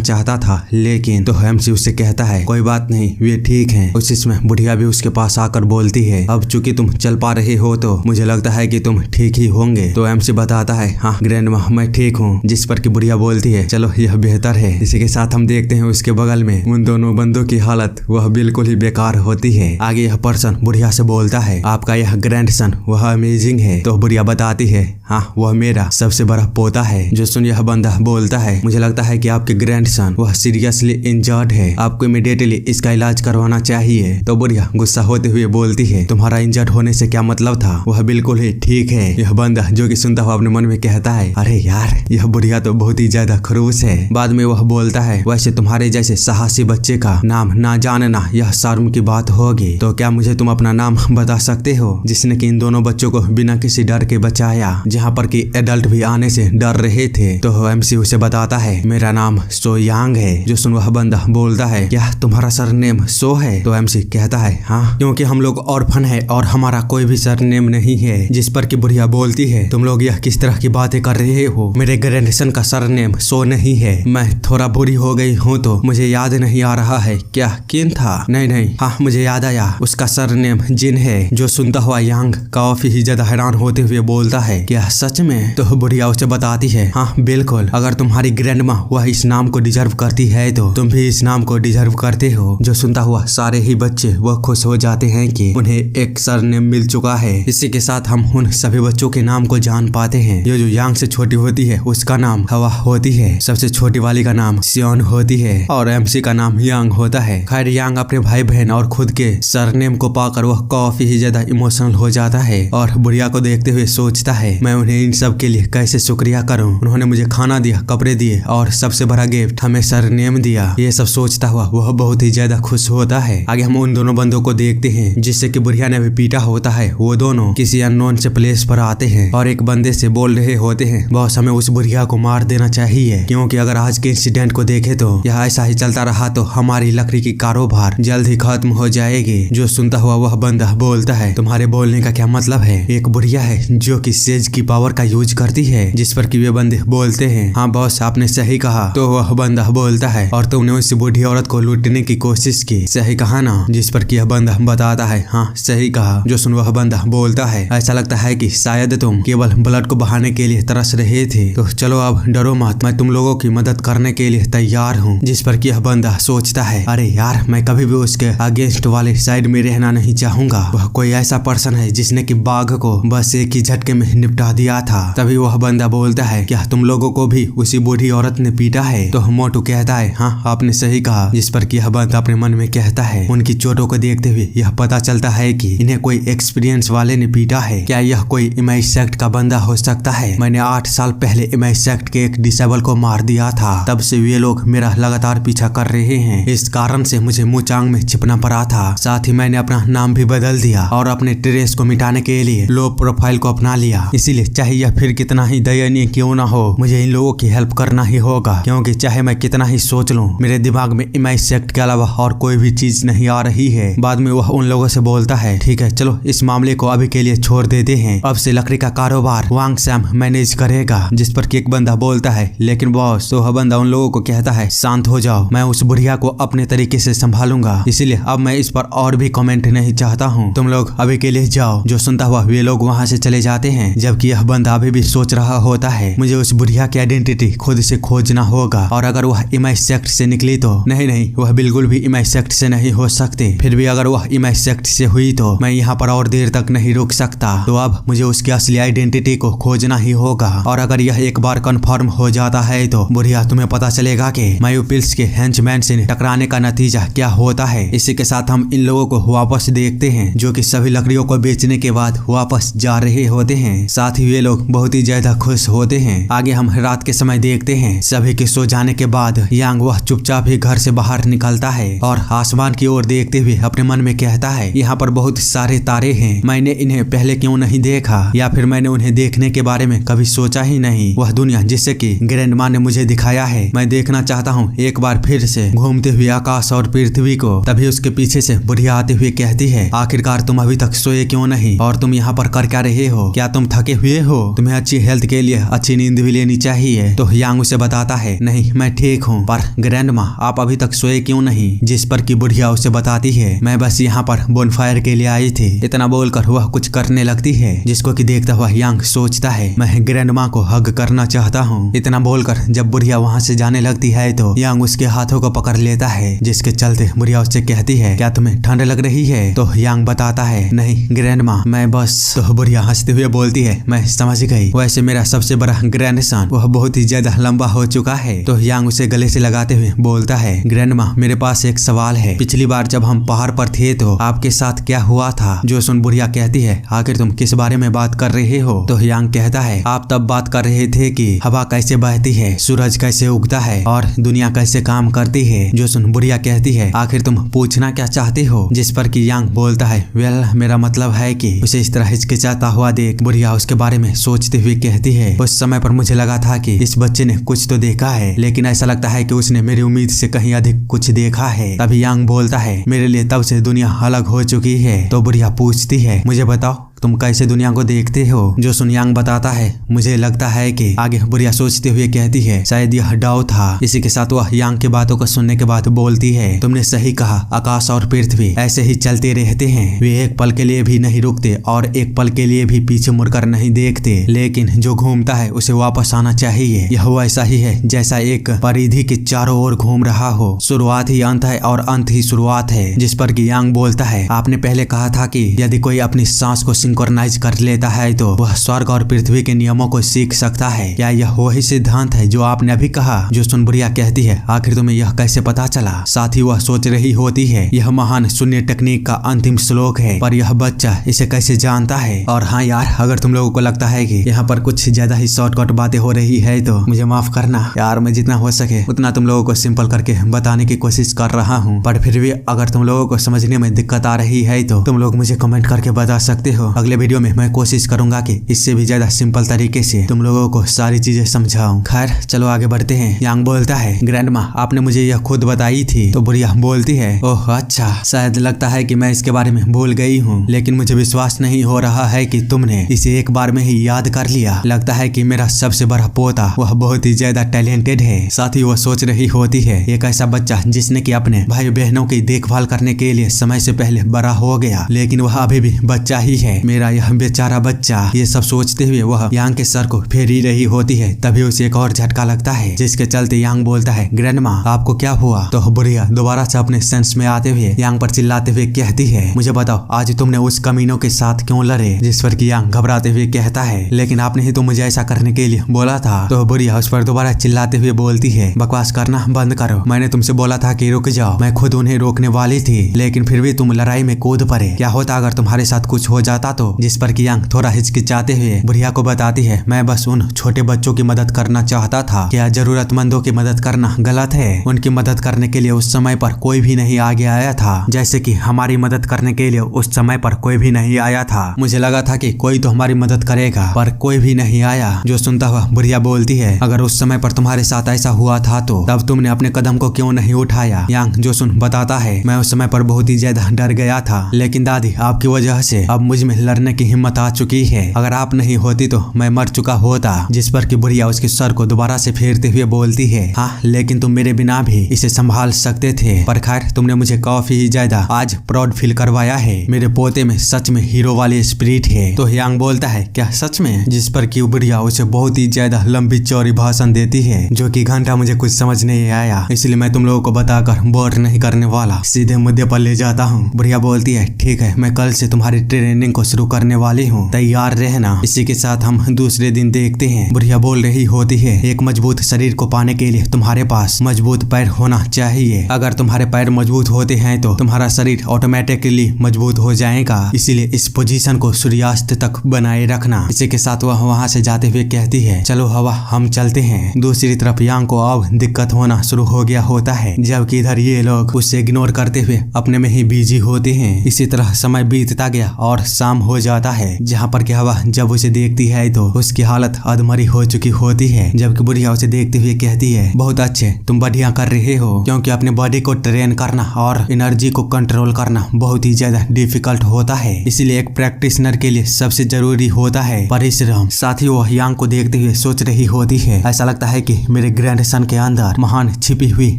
चाहता था लेकिन। तो एमसी उससे कहता है, कोई बात नहीं, वे ठीक हैं। उस इसमें बुढ़िया भी उसके पास आकर बोलती है, अब चूंकि तुम चल पा रहे हो तो मुझे लगता है कि तुम ठीक ही होंगे। तो एमसी बताता है, हाँ ग्रैंडमा मैं ठीक हूँ। जिस पर कि बुढ़िया बोलती है, चलो यह बेहतर है। इसी के साथ हम देखते हैं उसके बगल में उन दोनों बंदों की हालत वह बिल्कुल ही बेकार होती है। आगे यह पर्सन बुढ़िया से बोलता है, आपका यह ग्रैंडसन वह अमेजिंग है। तो बुढ़िया बताती है, हाँ वह मेरा सबसे बड़ा पोता है। जो सुन यह बंदा बोलता है, मुझे लगता है कि आपके ग्रैंडसन वह सीरियसली इंजर्ड है, आपको इमीडिएटली इसका इलाज करवाना चाहिए। तो बुढ़िया गुस्सा होते हुए बोलती है, तुम्हारा इंजर्ड होने से क्या मतलब था? वह बिल्कुल ही ठीक है। यह बंदा जो कि सुनता हुआ अपने मन में कहता है, अरे यार यह बुढ़िया तो बहुत ही ज्यादा खड़ूस है। बाद में वह बोलता है, वैसे तुम्हारे जैसे साहसी बच्चे का नाम ना जानना यह शर्म की बात होगी। तो क्या मुझे तुम अपना नाम बता सकते हो जिसने कि इन दोनों बच्चों को बिना किसी डर के बचाया, जहाँ पर कि एडल्ट भी आने से डर रहे थे? तो एमसी उसे बताता है, मेरा नाम सो यांग है। जो सुन वह बंदा बोलता है, क्या तुम्हारा सरनेम सो है? तो एमसी कहता है, हाँ क्योंकि हम लोग ऑर्फन है और हमारा कोई भी सरनेम नहीं है। जिस पर कि बुढ़िया बोलती है, तुम लोग यह किस तरह की बातें कर रहे हो? मेरे ग्रैंडसन का सरनेम सो नहीं है। मैं थोड़ा बुरी हो गई हूँ तो मुझे याद नहीं आ रहा है क्या किन था। नहीं, हाँ मुझे याद आया, उसका सरनेम जिन है। जो सुनता हुआ यांग काफी ही ज्यादा हैरान होते हुए बोलता है, क्या सच में? तो बुढ़िया उसे बताती है, हाँ बिल्कुल, अगर तुम्हारी ग्रैंडमा वह इस नाम को डिजर्व करती है तो तुम भी इस नाम को डिजर्व करते हो। जो सुनता हुआ सारे ही बच्चे वह खुश हो जाते हैं कि उन्हें एक सरनेम मिल चुका है। इसी के साथ हम उन सभी बच्चों के नाम को जान पाते हैं। ये जो यांग से छोटी होती है उसका नाम हवा होती है, सबसे छोटी वाली का नाम सियोन होती है और एमसी का नाम यांग होता है। खैर यांग अपने भाई बहन और खुद के सरनेम को पाकर वह काफी ही ज्यादा इमोशनल हो जाता है और बुढ़िया को देखते हुए सोचता है, मैं उन्हें इन सब के लिए कैसे शुक्रिया करूं। उन्होंने मुझे खाना दिया, कपड़े दिए और सबसे बड़ा गिफ्ट हमें सरनेम दिया। ये सब सोचता हुआ वह बहुत ही ज्यादा खुश होता है। आगे हम उन दोनों बंदों को देखते हैं जिससे कि बुढ़िया ने भी पीटा होता है। वो दोनों किसी अननोन से प्लेस पर आते हैं और एक बंदे से बोल रहे होते हैं, बॉस हमें उस बुढ़िया को मार देना चाहिए, क्योंकि अगर आज के इंसिडेंट को देखे तो यह ऐसा ही चलता रहा तो हमारी लकड़ी की कारोबार जल्द ही खत्म हो जाएगी। जो सुनता हुआ वह बंदा बोलता है, तुम्हारे बोलने का क्या मतलब है? एक बुढ़िया है जो कि सेज की पावर का यूज करती है। जिस पर कि वे बंदे बोलते हैं, हाँ बॉस आपने सही कहा। तो वह बंदा बोलता है, और तुमने उस बूढ़ी औरत को लूटने की कोशिश की, सही कहा ना? जिस पर कि यह बंदा बताता है, हाँ सही कहा। जो सुन वह बंदा बोलता है, ऐसा लगता है कि शायद तुम केवल ब्लड को बहाने के लिए तरस रहे थे, तो चलो अब डरो मत, मैं तुम लोगों की मदद करने के लिए तैयार हूँ। जिस पर कि यह बंदा सोचता है, अरे यार मैं कभी भी उसके अगेंस्ट वाले साइड में रहना नहीं चाहूंगा। वह कोई ऐसा पर्सन है जिसने कि बाघ को बस एक ही झटके में निपटा सुना दिया था। तभी वह बंदा बोलता है, क्या तुम लोगों को भी उसी बूढ़ी औरत ने पीटा है? तो मोटू कहता है, हाँ आपने सही कहा। जिस पर कि यह बंदा अपने मन में कहता है, उनकी चोटों को देखते हुए यह पता चलता है कि इन्हें कोई एक्सपीरियंस वाले ने पीटा है। क्या यह कोई इमेज सेक्ट का बंदा हो सकता है? मैंने 8 साल पहले इमेज सेक्ट के एक डिसेबल को मार दिया था, तब से वे लोग मेरा लगातार पीछा कर रहे हैं। इस कारण से मुझे मुचांग में छिपना पड़ा था। साथ ही मैंने अपना नाम भी बदल दिया और अपने ट्रेस को मिटाने के लिए लो प्रोफाइल को अपना लिया। इसीलिए चाहे यह फिर कितना ही दयनीय क्यों ना हो, मुझे इन लोगों की हेल्प करना ही होगा, क्योंकि चाहे मैं कितना ही सोच लूं, मेरे दिमाग में इमेज सेक्ट के अलावा और कोई भी चीज नहीं आ रही है। बाद में वह उन लोगों से बोलता है, ठीक है चलो इस मामले को अभी के लिए छोड़ देते हैं, अब से लकड़ी का कारोबार वांग सैम मैनेज करेगा। जिस पर कि एक बंदा बोलता है, लेकिन बॉस। तो वह बंदा उन लोगों को कहता है, शांत हो जाओ, मैं उस बुढ़िया को अपने तरीके से संभालूंगा, इसीलिए अब मैं इस पर और भी कमेंट नहीं चाहता हूँ, तुम लोग अभी के लिए जाओ। जो सुनता हुआ वे लोग वहाँ से चले जाते हैं, जबकि यह बंदा अभी भी सोच रहा होता है, मुझे उस बुढ़िया की आइडेंटिटी खुद से खोजना होगा, और अगर वह इमेज सेक्ट से निकली तो नहीं, वह बिल्कुल भी इमेज सेक्ट से नहीं हो सकते। फिर भी अगर वह इमेज सेक्ट से हुई तो मैं यहाँ पर और देर तक नहीं रुक सकता। तो अब मुझे उसकी असली आइडेंटिटी को खोजना ही होगा, और अगर यह एक बार कंफर्म हो जाता है तो बुढ़िया तुम्हें पता चलेगा कि मायूपिल्स के हेंचमैन से टकराने का नतीजा क्या होता है। इसी के साथ हम इन लोगों को वापस देखते हैं, जो कि सभी लकड़ियों को बेचने के बाद वापस जा रहे होते हैं। साथ ही वे लोग बहुत ही ज्यादा खुश होते हैं। आगे हम रात के समय देखते हैं, सभी के सो जाने के बाद यांग वह चुपचाप ही घर से बाहर निकलता है और आसमान की ओर देखते हुए अपने मन में कहता है, यहाँ पर बहुत सारे तारे हैं, मैंने इन्हें पहले क्यों नहीं देखा, या फिर मैंने उन्हें देखने के बारे में कभी सोचा ही नहीं। वह दुनिया जिससे कि ग्रैंडमा ने मुझे दिखाया है, मैं देखना चाहता हूँ एक बार फिर से घूमते हुए आकाश और पृथ्वी को। तभी उसके पीछे से बुढ़िया आते हुए कहती है, आखिरकार तुम अभी तक सोए क्यों नहीं, और तुम यहाँ पर कर क्या रहे हो? क्या तुम थके हुए हो? तुम्हें अच्छी हेल्थ के लिए अच्छी नींद भी लेनी चाहिए। तो यांग उसे बताता है, नहीं मैं ठीक हूँ, पर ग्रैंडमा आप अभी तक सोए क्यों नहीं? जिस पर की बुढ़िया उसे बताती है, मैं बस यहाँ पर बोनफायर के लिए आई थी। इतना बोलकर वह कुछ करने लगती है, जिसको कि देखता हुआ यांग सोचता है, मैं ग्रैंडमा को हग करना चाहता हूँ। इतना बोलकर जब बुढ़िया वहाँ से जाने लगती है तो यांग उसके हाथों को पकड़ लेता है, जिसके चलते बुढ़िया उससे कहती है, क्या तुम्हें ठंड लग रही है? तो यांग बताता है, नहीं ग्रैंडमा मैं बस। तो बुढ़िया हंसते हुए बोलती है, मैं समझ गई, वैसे मेरा सबसे बड़ा ग्रैंडसन वह बहुत ही ज्यादा लंबा हो चुका है। तो यांग उसे गले से लगाते हुए बोलता है, ग्रैंडमा मेरे पास एक सवाल है, पिछली बार जब हम पहाड़ पर थे तो आपके साथ क्या हुआ था? जो सुन बुढ़िया कहती है, आखिर तुम किस बारे में बात कर रहे हो? तो यांग कहता है, आप तब बात कर रहे थे कि हवा कैसे बहती है, सूरज कैसे उगता है और दुनिया कैसे काम करती है। जो सुन बुढ़िया कहती है, आखिर तुम पूछना क्या चाहते हो? जिस पर कि यांग बोलता है, वेल मेरा मतलब है कि उसे इस तरह हिचकिचाता हुआ देख बुढ़िया उसके बारे में सोचते हुए कहती है, उस समय पर मुझे लगा था कि इस बच्चे ने कुछ तो देखा है, लेकिन ऐसा लगता है कि उसने मेरी उम्मीद से कहीं अधिक कुछ देखा है। तभी यांग बोलता है, मेरे लिए तब से दुनिया अलग हो चुकी है। तो बुढ़िया पूछती है, मुझे बताओ तुम कैसे दुनिया को देखते हो? जो सुन यांग बताता है, मुझे लगता है कि आगे बुढ़िया सोचते हुए कहती है, शायद यह डाउ था। इसी के साथ वह यांग की बातों को सुनने के बाद बोलती है, तुमने सही कहा, आकाश और पृथ्वी ऐसे ही चलते रहते हैं, वे एक पल के लिए भी नहीं रुकते और एक पल के लिए भी पीछे मुड़कर नहीं देखते, लेकिन जो घूमता है उसे वापस आना चाहिए। यह वैसा ही है जैसा एक परिधि के चारों ओर घूम रहा हो, शुरुआत ही अंत है और अंत ही शुरुआत है। जिस पर कि यांग बोलता है, आपने पहले कहा था कि यदि कोई अपनी सांस को सिंक्रोनाइज कर लेता है तो वह स्वर्ग और पृथ्वी के नियमों को सीख सकता है। क्या यह वही सिद्धांत है जो आपने अभी कहा? जो सुन बुढ़िया कहती है, आखिर तुम्हें यह कैसे पता चला? साथ ही वह सोच रही होती है, यह महान शून्य टेक्निक का अंतिम श्लोक है, पर यह बच्चा इसे कैसे जानता है? और हाँ यार, अगर तुम लोगों को लगता है कि यहाँ पर कुछ ज्यादा ही शॉर्टकट बातें हो रही है तो मुझे माफ करना यार, मैं जितना हो सके उतना तुम लोगों को सिंपल करके बताने की कोशिश कर रहा हूँ, पर फिर भी अगर तुम लोगों को समझने में दिक्कत आ रही है तो तुम लोग मुझे कमेंट करके बता सकते हो। अगले वीडियो में मैं कोशिश करूंगा कि इससे भी ज्यादा सिंपल तरीके से तुम लोगों को सारी चीजें समझाऊं। खैर चलो आगे बढ़ते हैं। यांग बोलता है, ग्रैंडमा आपने मुझे यह खुद बताई थी। तो बुढ़िया बोलती है, ओह अच्छा, शायद लगता है कि मैं इसके बारे में भूल गई हूँ, लेकिन मुझे विश्वास नहीं हो रहा है कि तुमने इसे एक बार में ही याद कर लिया। लगता है कि मेरा सबसे बड़ा पोता वह बहुत ही ज्यादा टैलेंटेड है। साथ ही वह सोच रही होती है, एक ऐसा बच्चा जिसने कि अपने भाई बहनों की देखभाल करने के लिए समय से पहले बड़ा हो गया, लेकिन वह अभी भी बच्चा ही है। मेरा यह बेचारा बच्चा। ये सब सोचते हुए वह यांग के सर को फेर ही रही होती है, तभी उसे एक और झटका लगता है, जिसके चलते यांग बोलता है, ग्रैंडमा आपको क्या हुआ? तो बुढ़िया दोबारा से अपने सेंस में आते हुए यांग पर चिल्लाते हुए कहती है, मुझे बताओ आज तुमने उस कमीनों के साथ क्यों लड़े? जिस पर कि यांग घबराते हुए कहता है, लेकिन आपने ही तो मुझे ऐसा करने के लिए बोला था। तो बुढ़िया उस पर दोबारा चिल्लाते हुए बोलती है, बकवास करना बंद करो, मैंने तुमसे बोला था कि रुक जाओ। मैं खुद उन्हें रोकने वाली थी, लेकिन फिर भी तुम लड़ाई में कूद पड़े। क्या होता अगर तुम्हारे साथ कुछ हो जाता तो? जिस पर कि यांग थोड़ा हिचकिचाते हुए बुढ़िया को बताती है, मैं बस उन छोटे बच्चों की मदद करना चाहता था। क्या जरूरतमंदों की मदद करना गलत है? उनकी मदद करने के लिए उस समय पर कोई भी नहीं आगे आया था, जैसे कि हमारी मदद करने के लिए उस समय पर कोई भी नहीं आया था। मुझे लगा था कि कोई तो हमारी मदद करेगा, पर कोई भी नहीं आया। जो सुनता हुआ बुढ़िया बोलती है, अगर उस समय पर तुम्हारे साथ ऐसा हुआ था तो तब तुमने अपने कदम को क्यों नहीं उठाया? यांग जो सुन बताता है, मैं उस समय पर बहुत ही ज्यादा डर गया था, लेकिन दादी आपकी वजह से अब मुझ में लड़ने की हिम्मत आ चुकी है। अगर आप नहीं होती तो मैं मर चुका होता। जिस पर कि बुढ़िया उसके सर को दोबारा से फेरते हुए बोलती है, हाँ लेकिन तुम मेरे बिना भी इसे संभाल सकते थे, पर खैर तुमने मुझे काफी ही ज्यादा आज प्राउड फील करवाया है। मेरे पोते में सच में हीरो वाली स्पिरिट है। तो यांग बोलता है, क्या सच में? जिस पर कि बुढ़िया उसे बहुत ही ज्यादा लंबी चौड़ी भाषण देती है, जो कि घंटा मुझे कुछ समझ नहीं आया, इसलिए मैं तुम लोगों को बताकर बोर नहीं करने वाला, सीधे मुद्दे पर ले जाता हूँ। बुढ़िया बोलती है, ठीक है, मैं कल से तुम्हारी ट्रेनिंग को शुरू करने वाली हूँ, तैयार रहना। इसी के साथ हम दूसरे दिन देखते हैं। बुढ़िया बोल रही होती है, एक मजबूत शरीर को पाने के लिए तुम्हारे पास मजबूत पैर होना चाहिए। अगर तुम्हारे पैर मजबूत होते हैं तो तुम्हारा शरीर ऑटोमेटिकली मजबूत हो जाएगा, इसीलिए इस पोजीशन को सूर्यास्त तक बनाए रखना। इसी के साथ वह वहाँ से जाते हुए कहती है, चलो हवा हम चलते हैं। दूसरी तरफ यांग को अब दिक्कत होना शुरू हो गया होता है, जबकि इधर ये लोग उसे इग्नोर करते हुए अपने में ही बिजी होते हैं। इसी तरह समय बीतता गया और शाम हो जाता है, जहाँ पर कि हवा जब उसे देखती है तो उसकी हालत अधमरी हो चुकी होती है, जबकि बुढ़िया उसे देखते हुए कहती है, बहुत अच्छे, तुम बढ़िया कर रहे हो, क्योंकि अपने बॉडी को ट्रेन करना और एनर्जी को कंट्रोल करना बहुत ही ज्यादा डिफिकल्ट होता है, इसलिए एक प्रैक्टिशनर के लिए सबसे जरूरी होता है परिश्रम। साथ ही वह यांग को देखते हुए सोच रही होती है, ऐसा लगता है कि मेरे ग्रैंडसन के अंदर महान छिपी हुई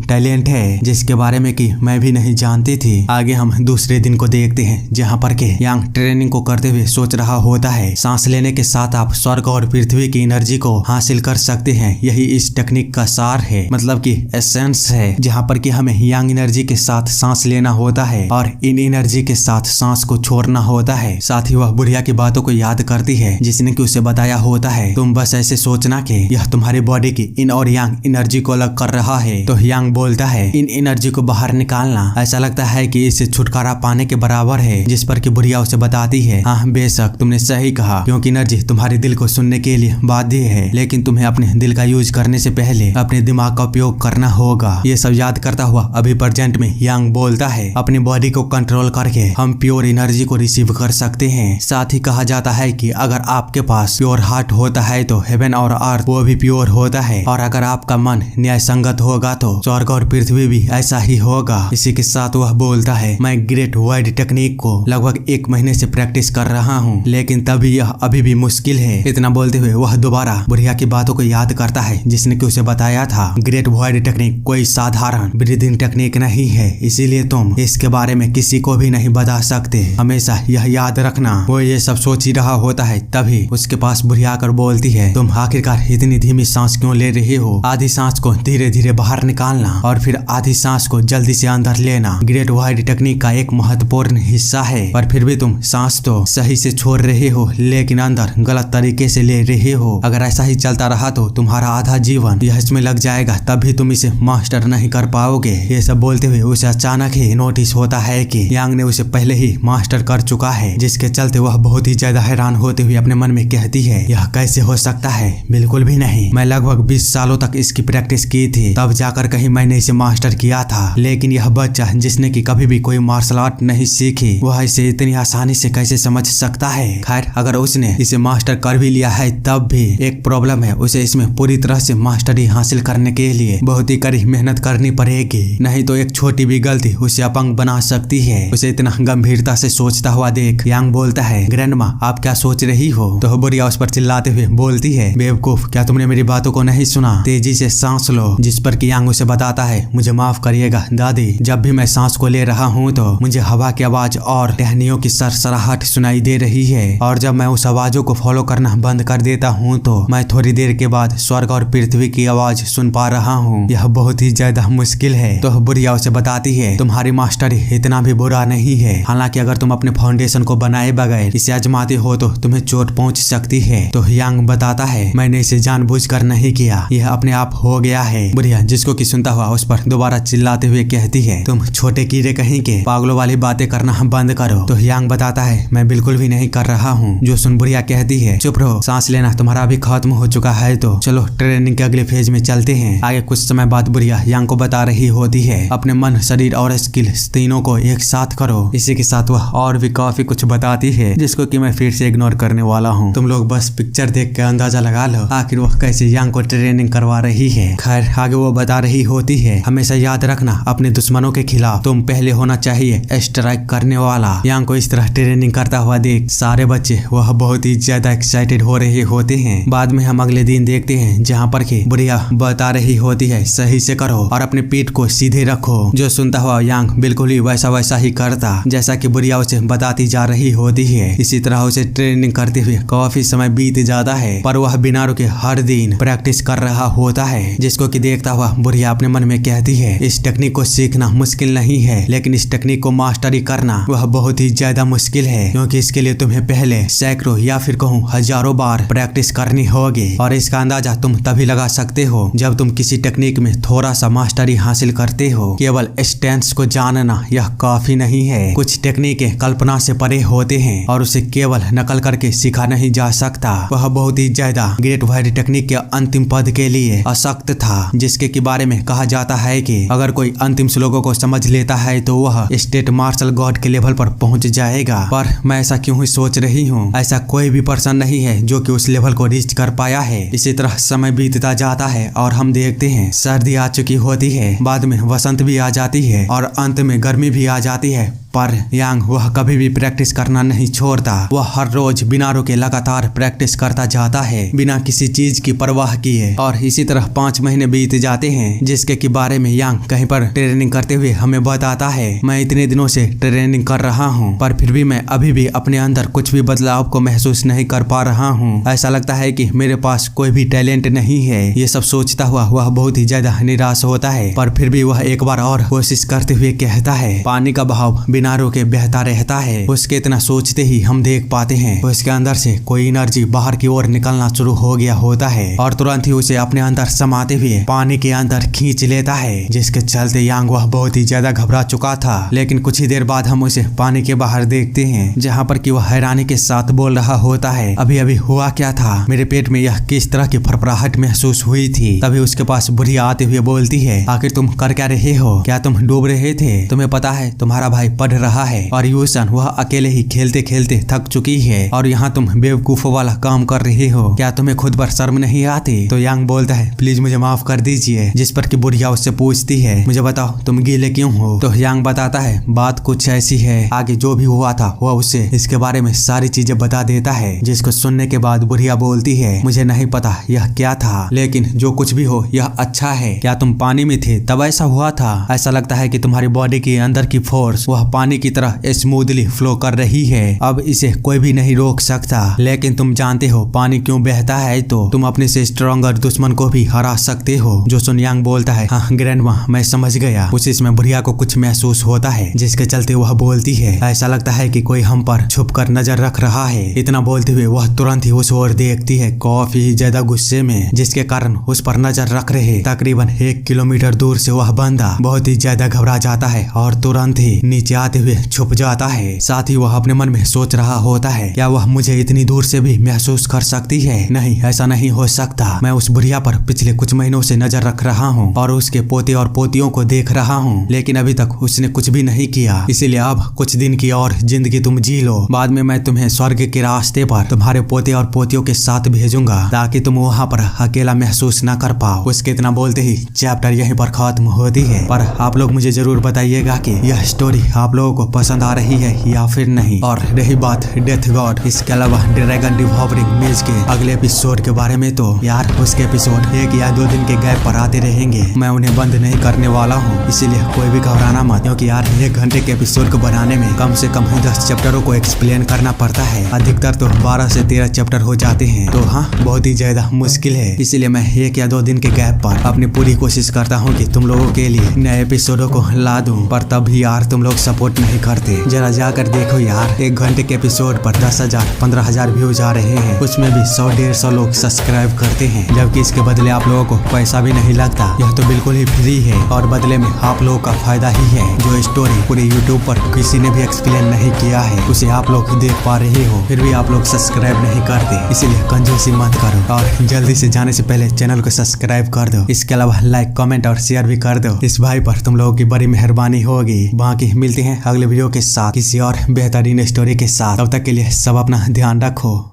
टैलेंट है, जिसके बारे में कि मैं भी नहीं जानती थी। आगे हम दूसरे दिन को देखते हैं, जहाँ पर के यांग ट्रेनिंग को करते हुए सोच रहा होता है, सांस लेने के साथ आप स्वर्ग और पृथ्वी की एनर्जी को हासिल कर सकते हैं। यही इस टेक्निक का सार है, मतलब कि एसेंस है, जहाँ पर कि हमें यांग एनर्जी के साथ सांस लेना होता है और इन एनर्जी के साथ सांस को छोड़ना होता है। साथ ही वह बुढ़िया की बातों को याद करती है, जिसने कि उसे बताया होता है, तुम बस ऐसे सोचना कि यह तुम्हारी बॉडी की इन और यांग एनर्जी को अलग कर रहा है। तो यांग बोलता है, इन एनर्जी को बाहर निकालना ऐसा लगता है कि इससे छुटकारा पाने के बराबर है। जिस पर कि बुढ़िया उसे बताती है, हाँ बेशक तुमने सही कहा, क्योंकि एनर्जी तुम्हारे दिल को सुनने के लिए बाध्य है, लेकिन तुम्हें अपने दिल का यूज करने से पहले अपने दिमाग का उपयोग करना होगा। ये सब याद करता हुआ अभी प्रेजेंट में यांग बोलता है, अपनी बॉडी को कंट्रोल करके हम प्योर एनर्जी को रिसीव कर सकते हैं। साथ ही कहा जाता है कि अगर आपके पास प्योर हार्ट होता है तो हेवन और अर्थ वो भी प्योर होता है, और अगर आपका मन न्याय संगत होगा तो स्वर्ग और पृथ्वी भी ऐसा ही होगा। इसी के साथ वह बोलता है, मैं ग्रेट वाइड टेक्निक को लगभग 1 महीने से प्रैक्टिस कर रहा हूँ, लेकिन तभी यह अभी भी मुश्किल है। इतना बोलते हुए वह दोबारा बुढ़िया की बातों को याद करता है, जिसने कि उसे बताया था, ग्रेट वाइड टेक्निक कोई साधारण ब्रीदिंग टेक्निक नहीं है, इसीलिए तुम इसके बारे में किसी को भी नहीं बता सकते, हमेशा यह याद रखना। वो ये सब सोच ही रहा होता है, तभी उसके पास बुढ़िया आकर बोलती है, तुम आखिरकार इतनी धीमी सांस क्यों ले रही हो? आधी सांस को धीरे धीरे बाहर निकालना और फिर आधी सांस को जल्दी से अंदर लेना ग्रेट वाइड टेक्निक का एक महत्वपूर्ण हिस्सा है, पर फिर भी तुम सांस तो सही से छोड़ रहे हो, लेकिन अंदर गलत तरीके से ले रहे हो। अगर ऐसा ही चलता रहा तो तुम्हारा आधा जीवन यह इसमें लग जाएगा, तब भी तुम इसे मास्टर नहीं कर पाओगे। ये सब बोलते हुए उसे अचानक ही नोटिस होता है कि यांग ने उसे पहले ही मास्टर कर चुका है, जिसके चलते वह बहुत ही ज्यादा हैरान होते हुए अपने मन में कहती है, यह कैसे हो सकता है? बिल्कुल भी नहीं, मैं लगभग 20 सालों तक इसकी प्रैक्टिस की थी, तब जाकर कहीं मैंने इसे मास्टर किया था, लेकिन यह बच्चा जिसने की कभी भी कोई मार्शल आर्ट नहीं सीखी, वह इसे इतनी आसानी से कैसे समझ सकता है? खैर, अगर उसने इसे मास्टर कर भी लिया है तब भी एक प्रॉब्लम है, उसे इसमें पूरी तरह से मास्टरी हासिल करने के लिए बहुत ही कड़ी मेहनत करनी पड़ेगी, नहीं तो एक छोटी भी गलती उसे अपंग बना सकती है। उसे इतना गंभीरता से सोचता हुआ देख यांग बोलता है, ग्रैंडमा आप क्या सोच रही हो? तो बुढ़िया उस पर चिल्लाते हुए बोलती है, बेवकूफ, क्या तुमने मेरी बातों को नहीं सुना? तेजी से सांस लो। जिस पर कि यांग उसे बताता है, मुझे माफ करिएगा दादी, जब भी मैं सांस को ले रहा हूँ तो मुझे हवा की आवाज और टहनियों की सरसराहट सुनाई दे रही है और जब मैं उस आवाजों को फॉलो करना बंद कर देता हूँ तो मैं थोड़ी देर के बाद स्वर्ग और पृथ्वी की आवाज सुन पा रहा हूँ। यह बहुत ही ज्यादा मुश्किल है। तो बुढ़िया उसे बताती है तुम्हारी मास्टरी इतना भी बुरा नहीं है, हालांकि अगर तुम अपने फाउंडेशन को बनाए बगैर इसे आजमाते हो तो तुम्हें चोट पहुंच सकती है। तो यांग बताता है मैंने इसे जानबूझकर नहीं किया, यह अपने आप हो गया है। बुढ़िया जिसको कि सुनता हुआ उस पर दोबारा चिल्लाते हुए कहती है तुम छोटे कीड़े कहीं के पागलों वाली बातें करना बंद करो। तो यांग बताता है मैं बिल्कुल भी नहीं कर रहा हूँ। जो सुन बुढ़िया कहती है चुप रहो, सांस लेना तुम्हारा भी खत्म हो चुका है, तो चलो ट्रेनिंग के अगले फेज में चलते हैं। आगे कुछ समय बाद बुढ़िया यांग को बता रही होती है अपने मन, शरीर और स्किल तीनों को एक साथ करो। इसी के साथ वह और भी काफी कुछ बताती है जिसको कि मैं फिर से इग्नोर करने वाला हूँ। तुम लोग बस पिक्चर देख के अंदाजा लगा लो आखिर वह कैसे यांग को ट्रेनिंग करवा रही है। खैर आगे वो बता रही होती है हमेशा याद रखना अपने दुश्मनों के खिलाफ तुम पहले होना चाहिए स्ट्राइक करने वाला। यांग को इस तरह ट्रेनिंग करता हुआ देख सारे बच्चे वह बहुत ही ज्यादा एक्साइटेड हो रहे होते हैं। बाद में हम अगले दिन देखते हैं जहाँ पर कि बुढ़िया बता रही होती है सही से करो और अपने पीठ को सीधे रखो। जो सुनता हुआ यांग बिल्कुल ही वैसा ही करता जैसा कि बुढ़िया उसे बताती जा रही होती है। इसी तरह उसे ट्रेनिंग करते हुए काफी समय बीत जाता है पर वह बिना रुके हर दिन प्रैक्टिस कर रहा होता है, जिसको कि देखता हुआ बुढ़िया अपने मन में कहती है इस टेक्निक को सीखना मुश्किल नहीं है, लेकिन इस टेक्निक को मास्टरी करना वह बहुत ही ज्यादा मुश्किल है, क्योंकि इसके लिए तुम्हें पहले सैकड़ों या फिर कहूँ हजारों बार प्रैक्टिस करनी होगी। और इसका अंदाजा तुम तभी लगा सकते हो जब तुम किसी टेक्निक में थोड़ा सा मास्टरी हासिल करते हो। केवल स्टैंस को जानना यह काफी नहीं है, कुछ टेक्निकें कल्पना से परे होते हैं और उसे केवल नकल करके सीखा नहीं जा सकता। वह बहुत ही ज्यादा ग्रेट वाइड टेक्निक के अंतिम पद के लिए असक्त था, जिसके के बारे में कहा जाता है कि अगर कोई अंतिम श्लोकों को समझ लेता है तो वह स्टेट मार्शल गॉड के लेवल पर पहुंच जाएगा। पर मैं ऐसा क्यों ही सोच रही हूँ, ऐसा कोई भी पर्सन नहीं है जो कि उस लेवल को रीच कर पाया है। इसी तरह समय बीतता जाता है और हम देखते हैं सर्दी आ चुकी होती है, बाद में वसंत भी आ जाती है और अंत में गर्मी भी आ जाती है। पर यांग वह कभी भी प्रैक्टिस करना नहीं छोड़ता। वह हर रोज बिना रुके लगातार प्रैक्टिस करता जाता है बिना किसी चीज की परवाह किए। और इसी तरह 5 महीने बीत जाते हैं, जिसके के बारे में यांग कहीं पर ट्रेनिंग करते हुए हमें बताता है मैं इतने दिनों से ट्रेनिंग कर रहा हूँ पर फिर भी मैं अभी भी अपने अंदर कुछ भी बदलाव को महसूस नहीं कर पा रहा हूँ। ऐसा लगता है कि मेरे पास कोई भी टैलेंट नहीं है। ये सब सोचता हुआ वह बहुत ही ज्यादा निराश होता है, पर फिर भी वह एक बार और कोशिश करते हुए कहता है पानी का बहाव बिना रुके बहता रहता है। उसके इतना सोचते ही हम देख पाते हैं उसके अंदर से कोई एनर्जी बाहर की ओर निकलना शुरू हो गया होता है और तुरंत ही उसे अपने अंदर समाते हुए पानी के अंदर खींच लेता है, जिसके चलते यांग वह बहुत ही ज्यादा घबरा चुका था। लेकिन कुछ ही देर बाद हम उसे पानी के बाहर देखते हैं जहाँ पर कि वह हैरानी के साथ बोल रहा होता है अभी अभी हुआ क्या था, मेरे पेट में यह किस तरह की फड़फड़ाहट महसूस हुई थी। तभी उसके पास बुढ़िया आते हुए बोलती है आखिर तुम कर क्या रहे हो, क्या तुम डूब रहे थे? तुम्हें पता है तुम्हारा भाई पढ़ रहा है और यूसन वह अकेले ही खेलते खेलते थक चुकी है और यहाँ तुम बेवकूफों वाला काम कर रहे हो, क्या तुम्हें खुद पर शर्म नहीं आती? तो यांग बोलता है प्लीज मुझे माफ कर दीजिए, जिस पर कि बुढ़िया उससे पूछती है मुझे बताओ तुम गीले क्यों हो? तो यांग बताता है बात कुछ ऐसी है, आगे जो भी हुआ था वह उसे इसके बारे में सारी चीजें बता देता है, जिसको सुनने के बाद बुढ़िया बोलती है मुझे नहीं पता यह क्या था, लेकिन जो कुछ भी हो यह अच्छा है। क्या तुम पानी में थे तब ऐसा हुआ था? ऐसा लगता है कि तुम्हारी बॉडी के अंदर की फोर्स वह पानी की तरह स्मूथली फ्लो कर रही है, अब इसे कोई भी नहीं रोक सकता। लेकिन तुम जानते हो पानी क्यों बहता है, तो तुम अपने से स्ट्रॉन्गर दुश्मन को भी हरा सकते हो। जो सुन यांग बोलता है हाँ ग्रैंडमा मैं समझ गया। उसी इसमें बुढ़िया को कुछ महसूस होता है, जिसके चलते वह बोलती है ऐसा लगता है कि कोई हम पर छुप कर नजर रख रहा है। इतना बोलते हुए वह तुरंत ही उस ओर देखती है काफी ज्यादा गुस्से में, जिसके कारण उस पर नजर रख रहे तकरीबन 1 किलोमीटर दूर से वह बंदा बहुत ही ज्यादा घबरा जाता है और तुरंत ही नीचे आते हुए छुप जाता है। साथ ही वह अपने मन में सोच रहा होता है क्या वह मुझे इतनी दूर से भी महसूस कर सकती है? नहीं, ऐसा नहीं हो सकता। मैं उस बुढ़िया पर पिछले कुछ महीनों से नजर रख रहा हूँ और उसके पोते और पोतियों को देख रहा हूँ, लेकिन अभी तक उसने कुछ भी नहीं किया। इसीलिए अब कुछ दिन की और जिंदगी तुम जी लो, बाद में मैं तुम्हें स्वर्ग के रास्ते पर तुम्हारे पोते और पोतियों के साथ भेजूंगा ताकि तुम वहाँ पर अकेला महसूस न कर पाओ। उसके इतना बोलते ही चैप्टर यहीं पर खत्म होती है। पर आप लोग मुझे जरूर बताइएगा कि यह स्टोरी आप लोगों को पसंद आ रही है या फिर नहीं। और रही बात डेथ गॉड, इसके अलावा ड्रैगन डिवॉरिंग मेज के अगले एपिसोड के बारे में, तो यार उसके एपिसोड 1 या 2 दिन के गैप पर आते रहेंगे। मैं उन्हें बंद नहीं करने वाला हूँ, इसीलिए कोई भी घबराना मत, क्योंकि यार 1 घंटे के एपिसोड को बनाने में कम से कम 10 चैप्टरों को एक्सप्लेन करना पड़ता है। अधिकतर तो 12 से 13 चैप्टर हो जाते हैं, तो हाँ बहुत ही ज्यादा मुश्किल है। इसीलिए मैं 1 या 2 दिन के गैप पर अपनी पूरी कोशिश करता हूँ कि तुम लोगों के लिए नए एपिसोडों को ला दूं, पर तब भी यार तुम लोग सपोर्ट नहीं करते। जरा जाकर देखो यार, 1 घंटे के एपिसोड पर 10,000 15,000 व्यूज आ रहे हैं, उसमें भी 100-150 लोग सब्सक्राइब करते हैं, जबकि इसके बदले आप लोगों को पैसा भी नहीं लगता। यह तो बिल्कुल ही फ्री है और बदले में आप लोगों का फायदा ही है। जो स्टोरी पूरे यूट्यूब पर किसी ने भी एक्सप्लेन नहीं किया है, उसे आप लोग देख पा रहे हो, फिर भी आप लोग सब्सक्राइब नहीं करते। इसीलिए कंजूसी मत करो और जल्दी से जाने से पहले चैनल को सब्सक्राइब कर दो। इसके अलावा लाइक, कमेंट और शेयर भी कर दो। इस भाई पर तुम लोगों की बड़ी मेहरबानी होगी। बाकी मिलते हैं अगले वीडियो के साथ किसी और बेहतरीन स्टोरी के साथ। तब तक के लिए सब अपना ध्यान रखो।